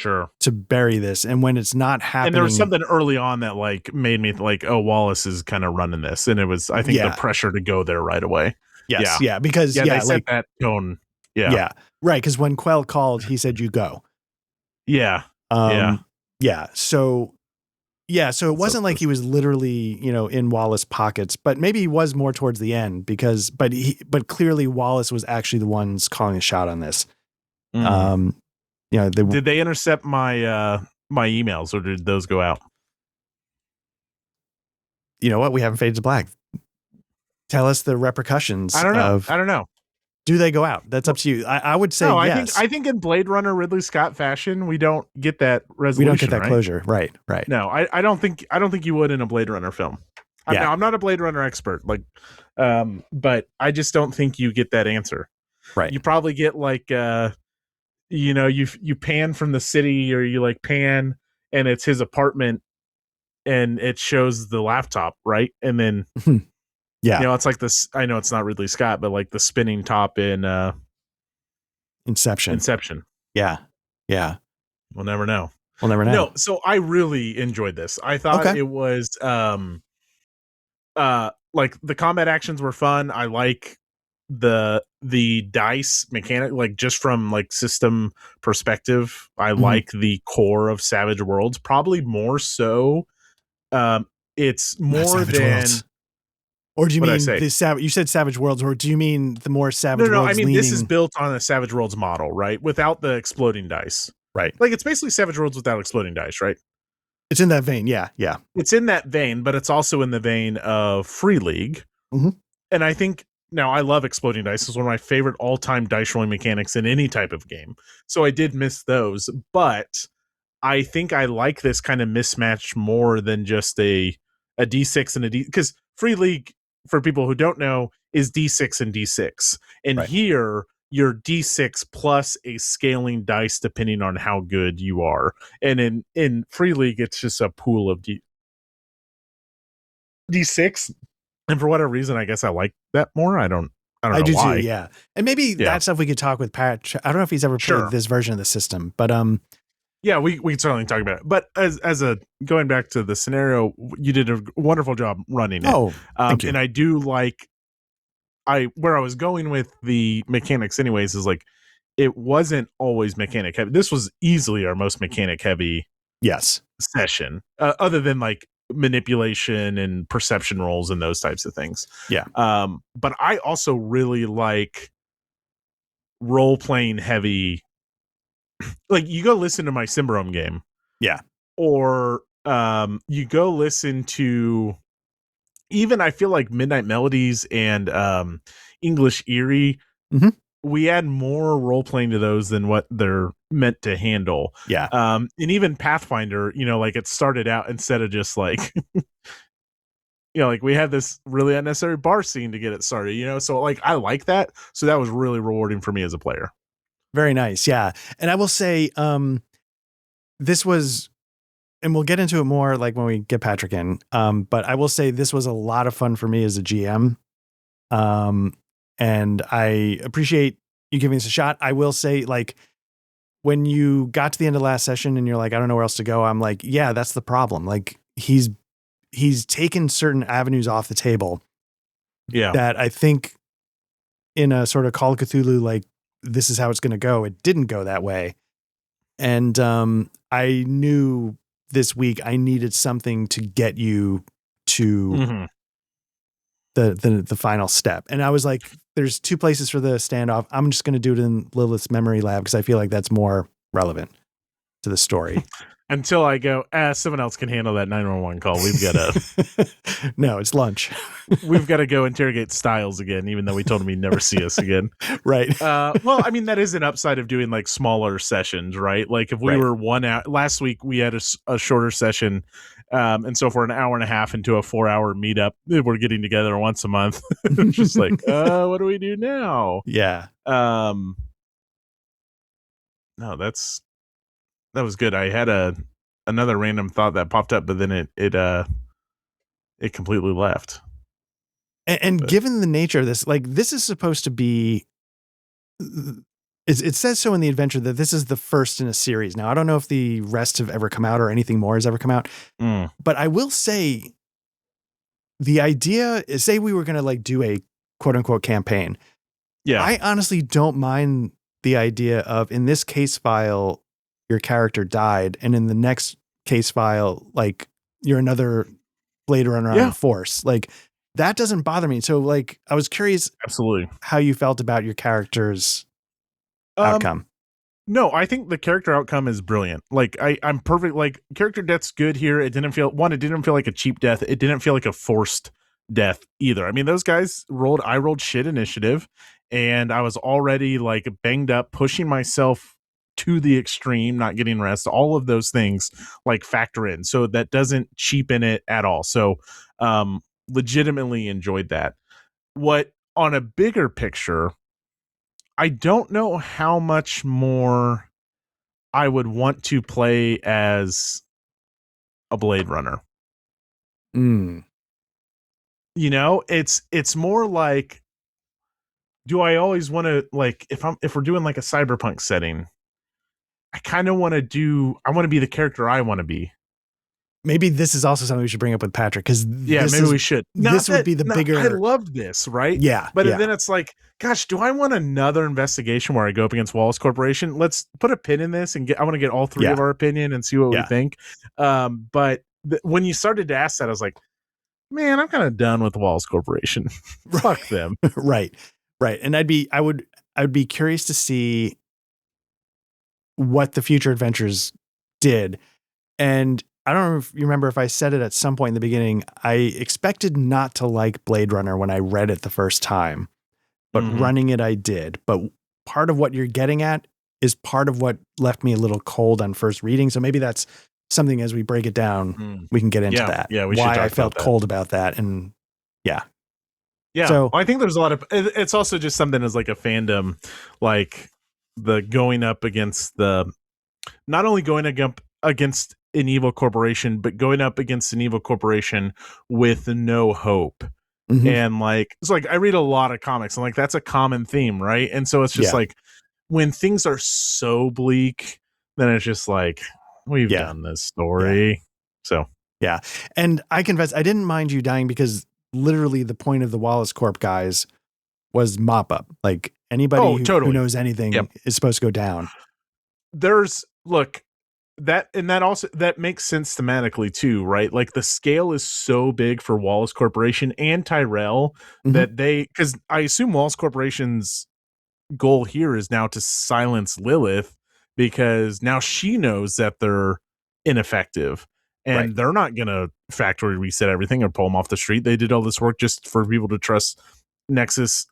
Speaker 2: to bury this. And when it's not happening.
Speaker 3: And there was something early on that like made me like, oh, Wallace is kind of running this. And it was, I think, the pressure to go there right away.
Speaker 2: Yes. Yeah. Because
Speaker 3: they set that tone. Yeah.
Speaker 2: Yeah. Right. Because when Quell called, he said, you go.
Speaker 3: Yeah.
Speaker 2: Yeah. So it wasn't like he was literally, in Wallace pockets, but maybe he was more towards the end but clearly Wallace was actually the ones calling a shot on this.
Speaker 3: Did they intercept my my emails, or did those go out?
Speaker 2: You know what? We haven't faded to black. Tell us the repercussions.
Speaker 3: I don't know.
Speaker 2: Do they go out? That's up to you. I would say yes.
Speaker 3: I think in Blade Runner Ridley Scott fashion, we don't get that resolution.
Speaker 2: We don't get that closure. Right.
Speaker 3: No, I don't think you would in a Blade Runner film. I'm not a Blade Runner expert, but I just don't think you get that answer.
Speaker 2: Right.
Speaker 3: You probably get like you pan from the city, or you like pan and it's his apartment and it shows the laptop, right? And then it's like this. I know it's not Ridley Scott, but like the spinning top in
Speaker 2: Inception. Yeah.
Speaker 3: We'll never know.
Speaker 2: No,
Speaker 3: so I really enjoyed this. I thought it was like the combat actions were fun. I like the dice mechanic, like just from like system perspective. I like the core of Savage Worlds, probably more so. It's more than
Speaker 2: Worlds. Or do you mean you said Savage Worlds, or do you mean the more Savage Worlds?
Speaker 3: No, I mean, this is built on a Savage Worlds model, right? Without the exploding dice.
Speaker 2: Right.
Speaker 3: Like, it's basically Savage Worlds without exploding dice, right?
Speaker 2: It's in that vein, yeah.
Speaker 3: It's in that vein, but it's also in the vein of Free League. And I think, now, I love exploding dice. It's one of my favorite all-time dice rolling mechanics in any type of game. So I did miss those, but I think I like this kind of mismatch more than just a D6 and a D, because Free League, for people who don't know, is D6 and D6. And here, you're D6 plus a scaling dice depending on how good you are. And in Free League, it's just a pool of D6. And for whatever reason, I guess I like that more. I don't know why. I do too,
Speaker 2: yeah. And maybe that stuff we could talk with Pat. I don't know if he's ever played this version of the system, but
Speaker 3: yeah, we can certainly talk about it. But as a going back to the scenario, you did a wonderful job running it.
Speaker 2: Oh, thank you.
Speaker 3: And I do like where I was going with the mechanics anyways is like it wasn't always mechanic heavy. This was easily our most mechanic heavy session, other than like manipulation and perception rolls and those types of things.
Speaker 2: Yeah.
Speaker 3: But I also really like role playing heavy. Like, you go listen to my Symbaroum game.
Speaker 2: Yeah.
Speaker 3: Or you go listen to even I feel like Midnight Melodies and English Eerie,
Speaker 2: Mhm.
Speaker 3: we add more role playing to those than what they're meant to handle.
Speaker 2: Yeah.
Speaker 3: And even Pathfinder, like it started out instead of just like, like we had this really unnecessary bar scene to get it started, so like I like that. So that was really rewarding for me as a player.
Speaker 2: Very nice. Yeah. And I will say, this was, and we'll get into it more like when we get Patrick in. But I will say this was a lot of fun for me as a GM. And I appreciate you giving this a shot. I will say, like, when you got to the end of the last session and you're like, I don't know where else to go. I'm like, yeah, that's the problem. Like he's taken certain avenues off the table.
Speaker 3: Yeah.
Speaker 2: That I think in a sort of Call of Cthulhu, like this is how it's going to go. It didn't go that way. And I knew this week I needed something to get you to the final step. And I was like, there's two places for the standoff. I'm just going to do it in Lilith's memory lab because I feel like that's more relevant to the story.
Speaker 3: Until I go, someone else can handle that 911 call. We've got to.
Speaker 2: No, it's lunch.
Speaker 3: We've got to go interrogate Styles again, even though we told him he'd never see us again.
Speaker 2: Right.
Speaker 3: Well, I mean, that is an upside of doing like smaller sessions, right? Like if we were 1 hour, last week we had a shorter session. And so for an hour and a half into a 4-hour meetup, we're getting together once a month. Just like, what do we do now?
Speaker 2: Yeah.
Speaker 3: No, that was good. I had another random thought that popped up, but then it completely left.
Speaker 2: And given the nature of this, like this is supposed to be, it says so in the adventure that this is the first in a series. Now, I don't know if the rest have ever come out or anything more has ever come out, but I will say the idea is, say we were going to like do a quote unquote campaign.
Speaker 3: Yeah.
Speaker 2: I honestly don't mind the idea of, in this case file, your character died. And in the next case file, like you're another Blade Runner on the Force. Like that doesn't bother me. So like, I was curious
Speaker 3: absolutely
Speaker 2: how you felt about your character's outcome.
Speaker 3: No, I think the character outcome is brilliant. Like I'm perfect. Like character death's good here. It didn't feel like a cheap death. It didn't feel like a forced death either. I mean, those guys I rolled shit initiative and I was already like banged up, pushing myself to the extreme, not getting rest. All of those things like factor in. So that doesn't cheapen it at all. So legitimately enjoyed that. What on a bigger picture, I don't know how much more I would want to play as a Blade Runner. It's more like, do I always want to, like, if we're doing like a cyberpunk setting, I kind of want to be the character I want to be.
Speaker 2: Maybe this is also something we should bring up with Patrick, because
Speaker 3: we should.
Speaker 2: This would be the bigger.
Speaker 3: I loved this, right?
Speaker 2: Yeah,
Speaker 3: but then it's like, gosh, do I want another investigation where I go up against Wallace Corporation? Let's put a pin in this and I want to get all three of our opinion and see what we think. But when you started to ask that, I was like, man, I'm kind of done with Wallace Corporation. Fuck them.
Speaker 2: Right. And I would be curious to see what the future adventures did. And I don't know if you remember if I said it at some point in the beginning, I expected not to like Blade Runner when I read it the first time, but running it, I did. But part of what you're getting at is part of what left me a little cold on first reading. So maybe that's something, as we break it down, we can get into that.
Speaker 3: Yeah.
Speaker 2: Why I felt cold about that. And yeah.
Speaker 3: So I think there's a lot of, it's also just something as like a fandom, like the going up against not only going against an evil corporation, but going up against an evil corporation with no hope. And like, it's like, I read a lot of comics and like, that's a common theme. Right. And so it's just like, when things are so bleak, then it's just like, we've done this story. So,
Speaker 2: yeah. And I confess, I didn't mind you dying because literally the point of the Wallace Corp guys was mop up. Like anybody who knows anything is supposed to go down.
Speaker 3: That makes sense thematically too, right? Like the scale is so big for Wallace Corporation and Tyrell that because I assume Wallace Corporation's goal here is now to silence Lilith, because now she knows that they're ineffective. and they're not going to factory reset everything or pull them off the street. They did all this work just for people to trust Nexus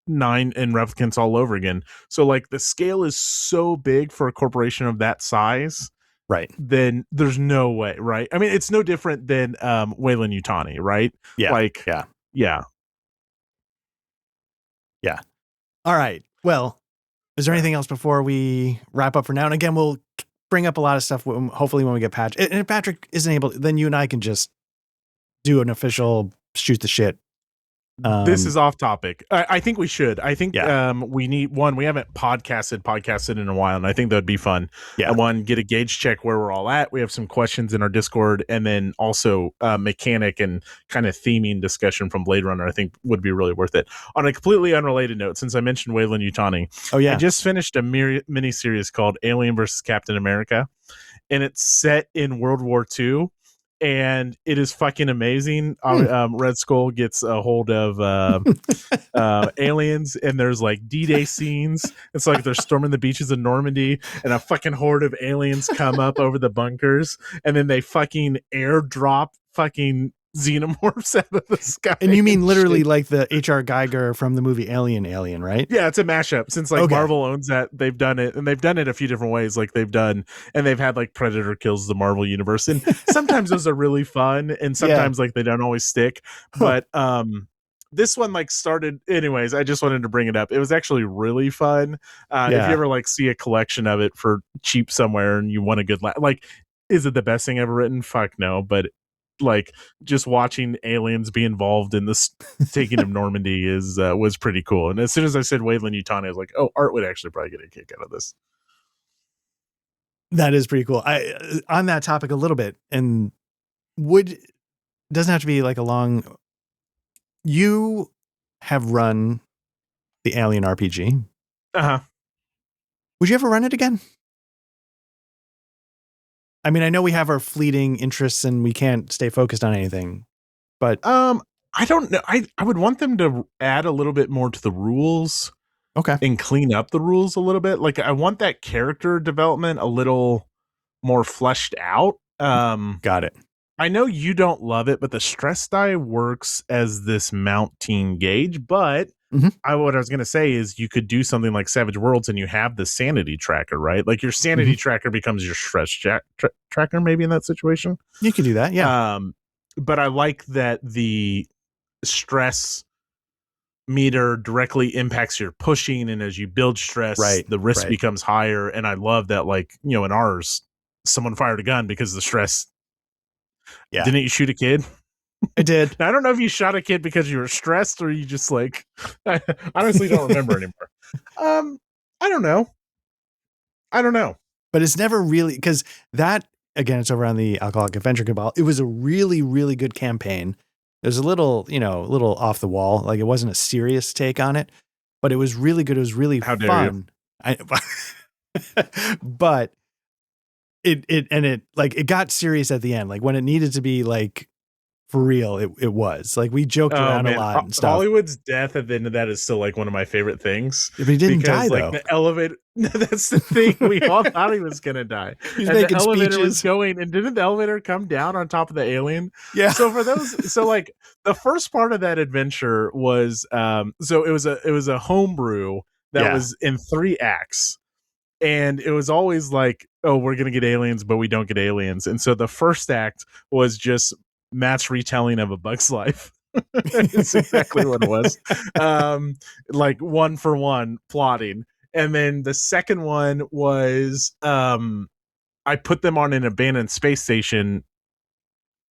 Speaker 3: 9 and replicants all over again. So like the scale is so big for a corporation of that size,
Speaker 2: right?
Speaker 3: Then there's no way, right? I mean, it's no different than Weyland-Yutani, right?
Speaker 2: Yeah,
Speaker 3: like yeah.
Speaker 2: All right. Well, is there anything else before we wrap up for now? And again, we'll bring up a lot of stuff hopefully when we get Patrick. And if Patrick isn't able, then you and I can just do an official shoot the shit.
Speaker 3: This is off topic. I think we should. I think we need one. We haven't podcasted in a while, and I think that'd be fun.
Speaker 2: Yeah.
Speaker 3: One, get a gauge check where we're all at. We have some questions in our Discord, and then also mechanic and kind of theming discussion from Blade Runner. I think would be really worth it. On a completely unrelated note, since I mentioned Weyland-Yutani, I just finished a mini series called Alien versus Captain America, and it's set in World War II. And it is fucking amazing. Red Skull gets a hold of aliens, and there's like D-Day scenes. It's like they're storming the beaches of Normandy, and a fucking horde of aliens come up over the bunkers, and then they fucking airdrop fucking xenomorphs out of the sky.
Speaker 2: And you mean literally like the H.R. Geiger from the movie Alien, right?
Speaker 3: Yeah, it's a mashup. Since like Marvel owns that, they've done it, and they've done it a few different ways. Like they've had like Predator kills the Marvel universe, and sometimes those are really fun, and sometimes like they don't always stick. But this one like started anyways. I just wanted to bring it up. It was actually really fun. If you ever like see a collection of it for cheap somewhere, and you want a good like, is it the best thing ever written? Fuck no, but like just watching aliens be involved in this taking of Normandy was pretty cool. And as soon as I said Weyland-Yutani, I was like, oh, Art would actually probably get a kick out of this.
Speaker 2: That is pretty cool. On that topic a little bit, and doesn't have to be like a long. You have run the Alien RPG. Would you ever run it again? I mean, I know we have our fleeting interests and we can't stay focused on anything, but
Speaker 3: I don't know. I would want them to add a little bit more to the rules, and clean up the rules a little bit. Like I want that character development a little more fleshed out.
Speaker 2: Got it.
Speaker 3: I know you don't love it, but the stress die works as this mounting gauge. But what I was going to say is you could do something like Savage Worlds, and you have the sanity tracker, right? Like your sanity tracker becomes your stress tracker, maybe in that situation.
Speaker 2: You can do that, yeah.
Speaker 3: But I like that the stress meter directly impacts your pushing, and as you build stress, the risk becomes higher. And I love that, like, you know, in ours, someone fired a gun because of the stress. Yeah. Didn't you shoot a kid?
Speaker 2: I did.
Speaker 3: Now, I don't know if you shot a kid because you were stressed or you just like, I honestly don't remember anymore. I don't know.
Speaker 2: But it's never really, because that, again, it's over on the Alcoholic Adventure Cabal. It was a really, really good campaign. It was a little off the wall. Like it wasn't a serious take on it, but it was really good. It was really fun. But it got serious at the end. Like when it needed to be like for real, it was like we joked around a lot and stuff.
Speaker 3: Hollywood's death at the end of that is still like one of my favorite things.
Speaker 2: But he didn't die,
Speaker 3: like,
Speaker 2: though.
Speaker 3: The elevator. That's the thing. We all thought he was gonna die.
Speaker 2: He's
Speaker 3: and
Speaker 2: making
Speaker 3: the elevator
Speaker 2: speeches.
Speaker 3: was going, and didn't the elevator come down on top of the alien?
Speaker 2: Yeah.
Speaker 3: So for those, like the first part of that adventure was, so it was a homebrew that was in 3 acts. And it was always like, oh, we're going to get aliens, but we don't get aliens. And so the first act was just Matt's retelling of A Bug's Life. It's exactly what it was. Like 1-for-1 plotting. And then the second one was I put them on an abandoned space station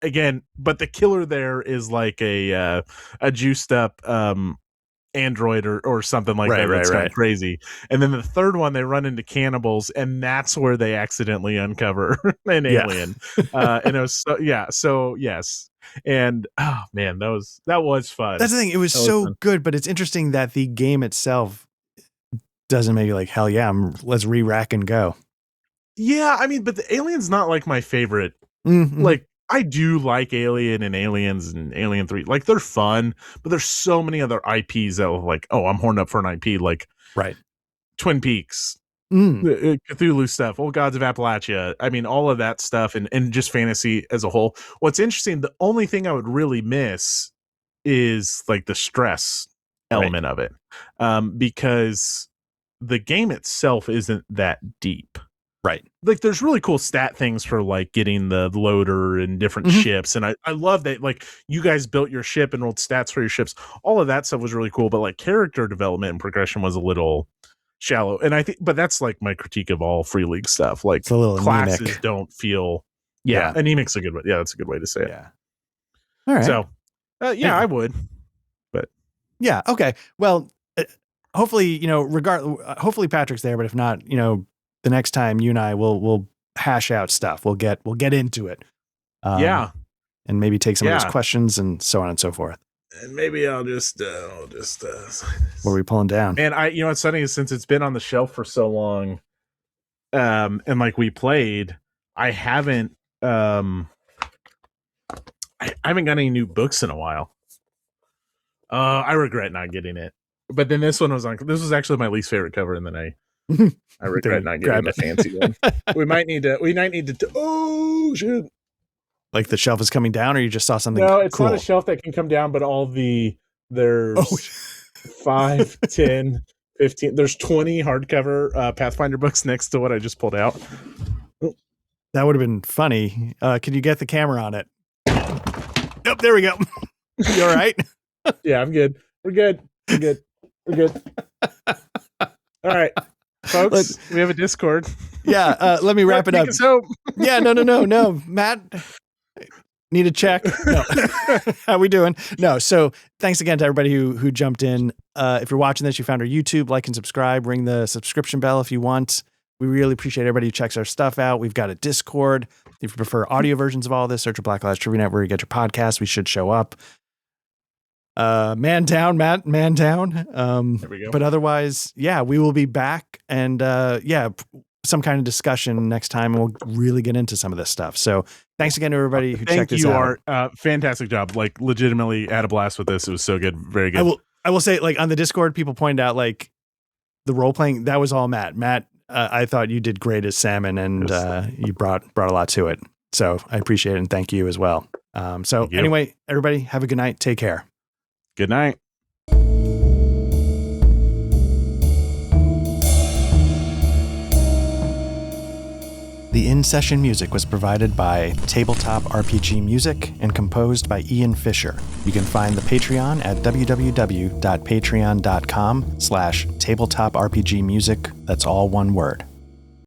Speaker 3: again, but the killer there is like a juiced up android or something like that. That's kind of crazy. And then the third one, they run into cannibals, and that's where they accidentally uncover an alien. And it was so yes. And oh man, that was fun.
Speaker 2: That's the thing. It was so good, but it's interesting that the game itself doesn't make you like, hell yeah, let's re-rack and go.
Speaker 3: Yeah, I mean, but the alien's not like my favorite. Like, I do like Alien and Aliens and Alien 3. Like, they're fun, but there's so many other IPs that are like, oh, I'm horned up for an IP. Like,
Speaker 2: right.
Speaker 3: Twin Peaks, Cthulhu stuff, Old Gods of Appalachia. I mean, all of that stuff and just fantasy as a whole. What's interesting, the only thing I would really miss is like the stress element of it, because the game itself isn't that deep.
Speaker 1: Right.
Speaker 3: Like there's really cool stat things for like getting the loader and different ships. And I love that like you guys built your ship and rolled stats for your ships. All of that stuff was really cool. But like character development and progression was a little shallow. And I think, but that's like my critique of all Free League stuff. Like
Speaker 1: it's a little
Speaker 3: classes
Speaker 1: anemic.
Speaker 3: Don't feel, anemic's a good way. Yeah, that's a good way to say it.
Speaker 1: Yeah. All right.
Speaker 3: So, I would. But
Speaker 2: yeah. Okay. Well, hopefully, hopefully Patrick's there, but if not, the next time you and I will hash out stuff. We'll get into it. And maybe take some of those questions and so on and so forth.
Speaker 3: And maybe I'll just
Speaker 2: what are we pulling down?
Speaker 3: And what's funny is since it's been on the shelf for so long, and like we played, I haven't got any new books in a while. I regret not getting it. But then this was actually my least favorite cover, and then I regret not getting the fancy one. We might need to. Oh shit!
Speaker 2: Like the shelf is coming down, or you just saw something?
Speaker 3: No, it's
Speaker 2: cool?
Speaker 3: not a shelf that can come down, but there's 5, 10, 15. There's 20 hardcover Pathfinder books next to what I just pulled out.
Speaker 2: That would have been funny. Can you get the camera on it? Yep, there we go. You all right?
Speaker 3: Yeah, I'm good. We're good. All right, folks, we have a Discord.
Speaker 2: Yeah, let me wrap it up. Yeah, no, Matt. Need a check? No. How we doing? No. So thanks again to everybody who jumped in. If you're watching this, you found our YouTube, like and subscribe. Ring the subscription bell if you want. We really appreciate everybody who checks our stuff out. We've got a Discord. If you prefer audio versions of all this, search for Black Lodge Trivia Night where you get your podcast. We should show up. Man down, Matt. Man down.
Speaker 3: There we go.
Speaker 2: But otherwise, we will be back and some kind of discussion next time, and we'll really get into some of this stuff. So thanks again to everybody who checked this out.
Speaker 3: Fantastic job. Like legitimately had a blast with this. It was so good. Very good.
Speaker 2: I will say, like on the Discord, people pointed out like the role playing, that was all Matt. Matt, I thought you did great as Salmon, and you brought a lot to it. So I appreciate it, and thank you as well. Anyway, everybody have a good night. Take care.
Speaker 3: Good night.
Speaker 1: The in-session music was provided by Tabletop RPG Music and composed by Ian Fisher. You can find the Patreon at www.patreon.com/tabletop RPG music. That's all one word.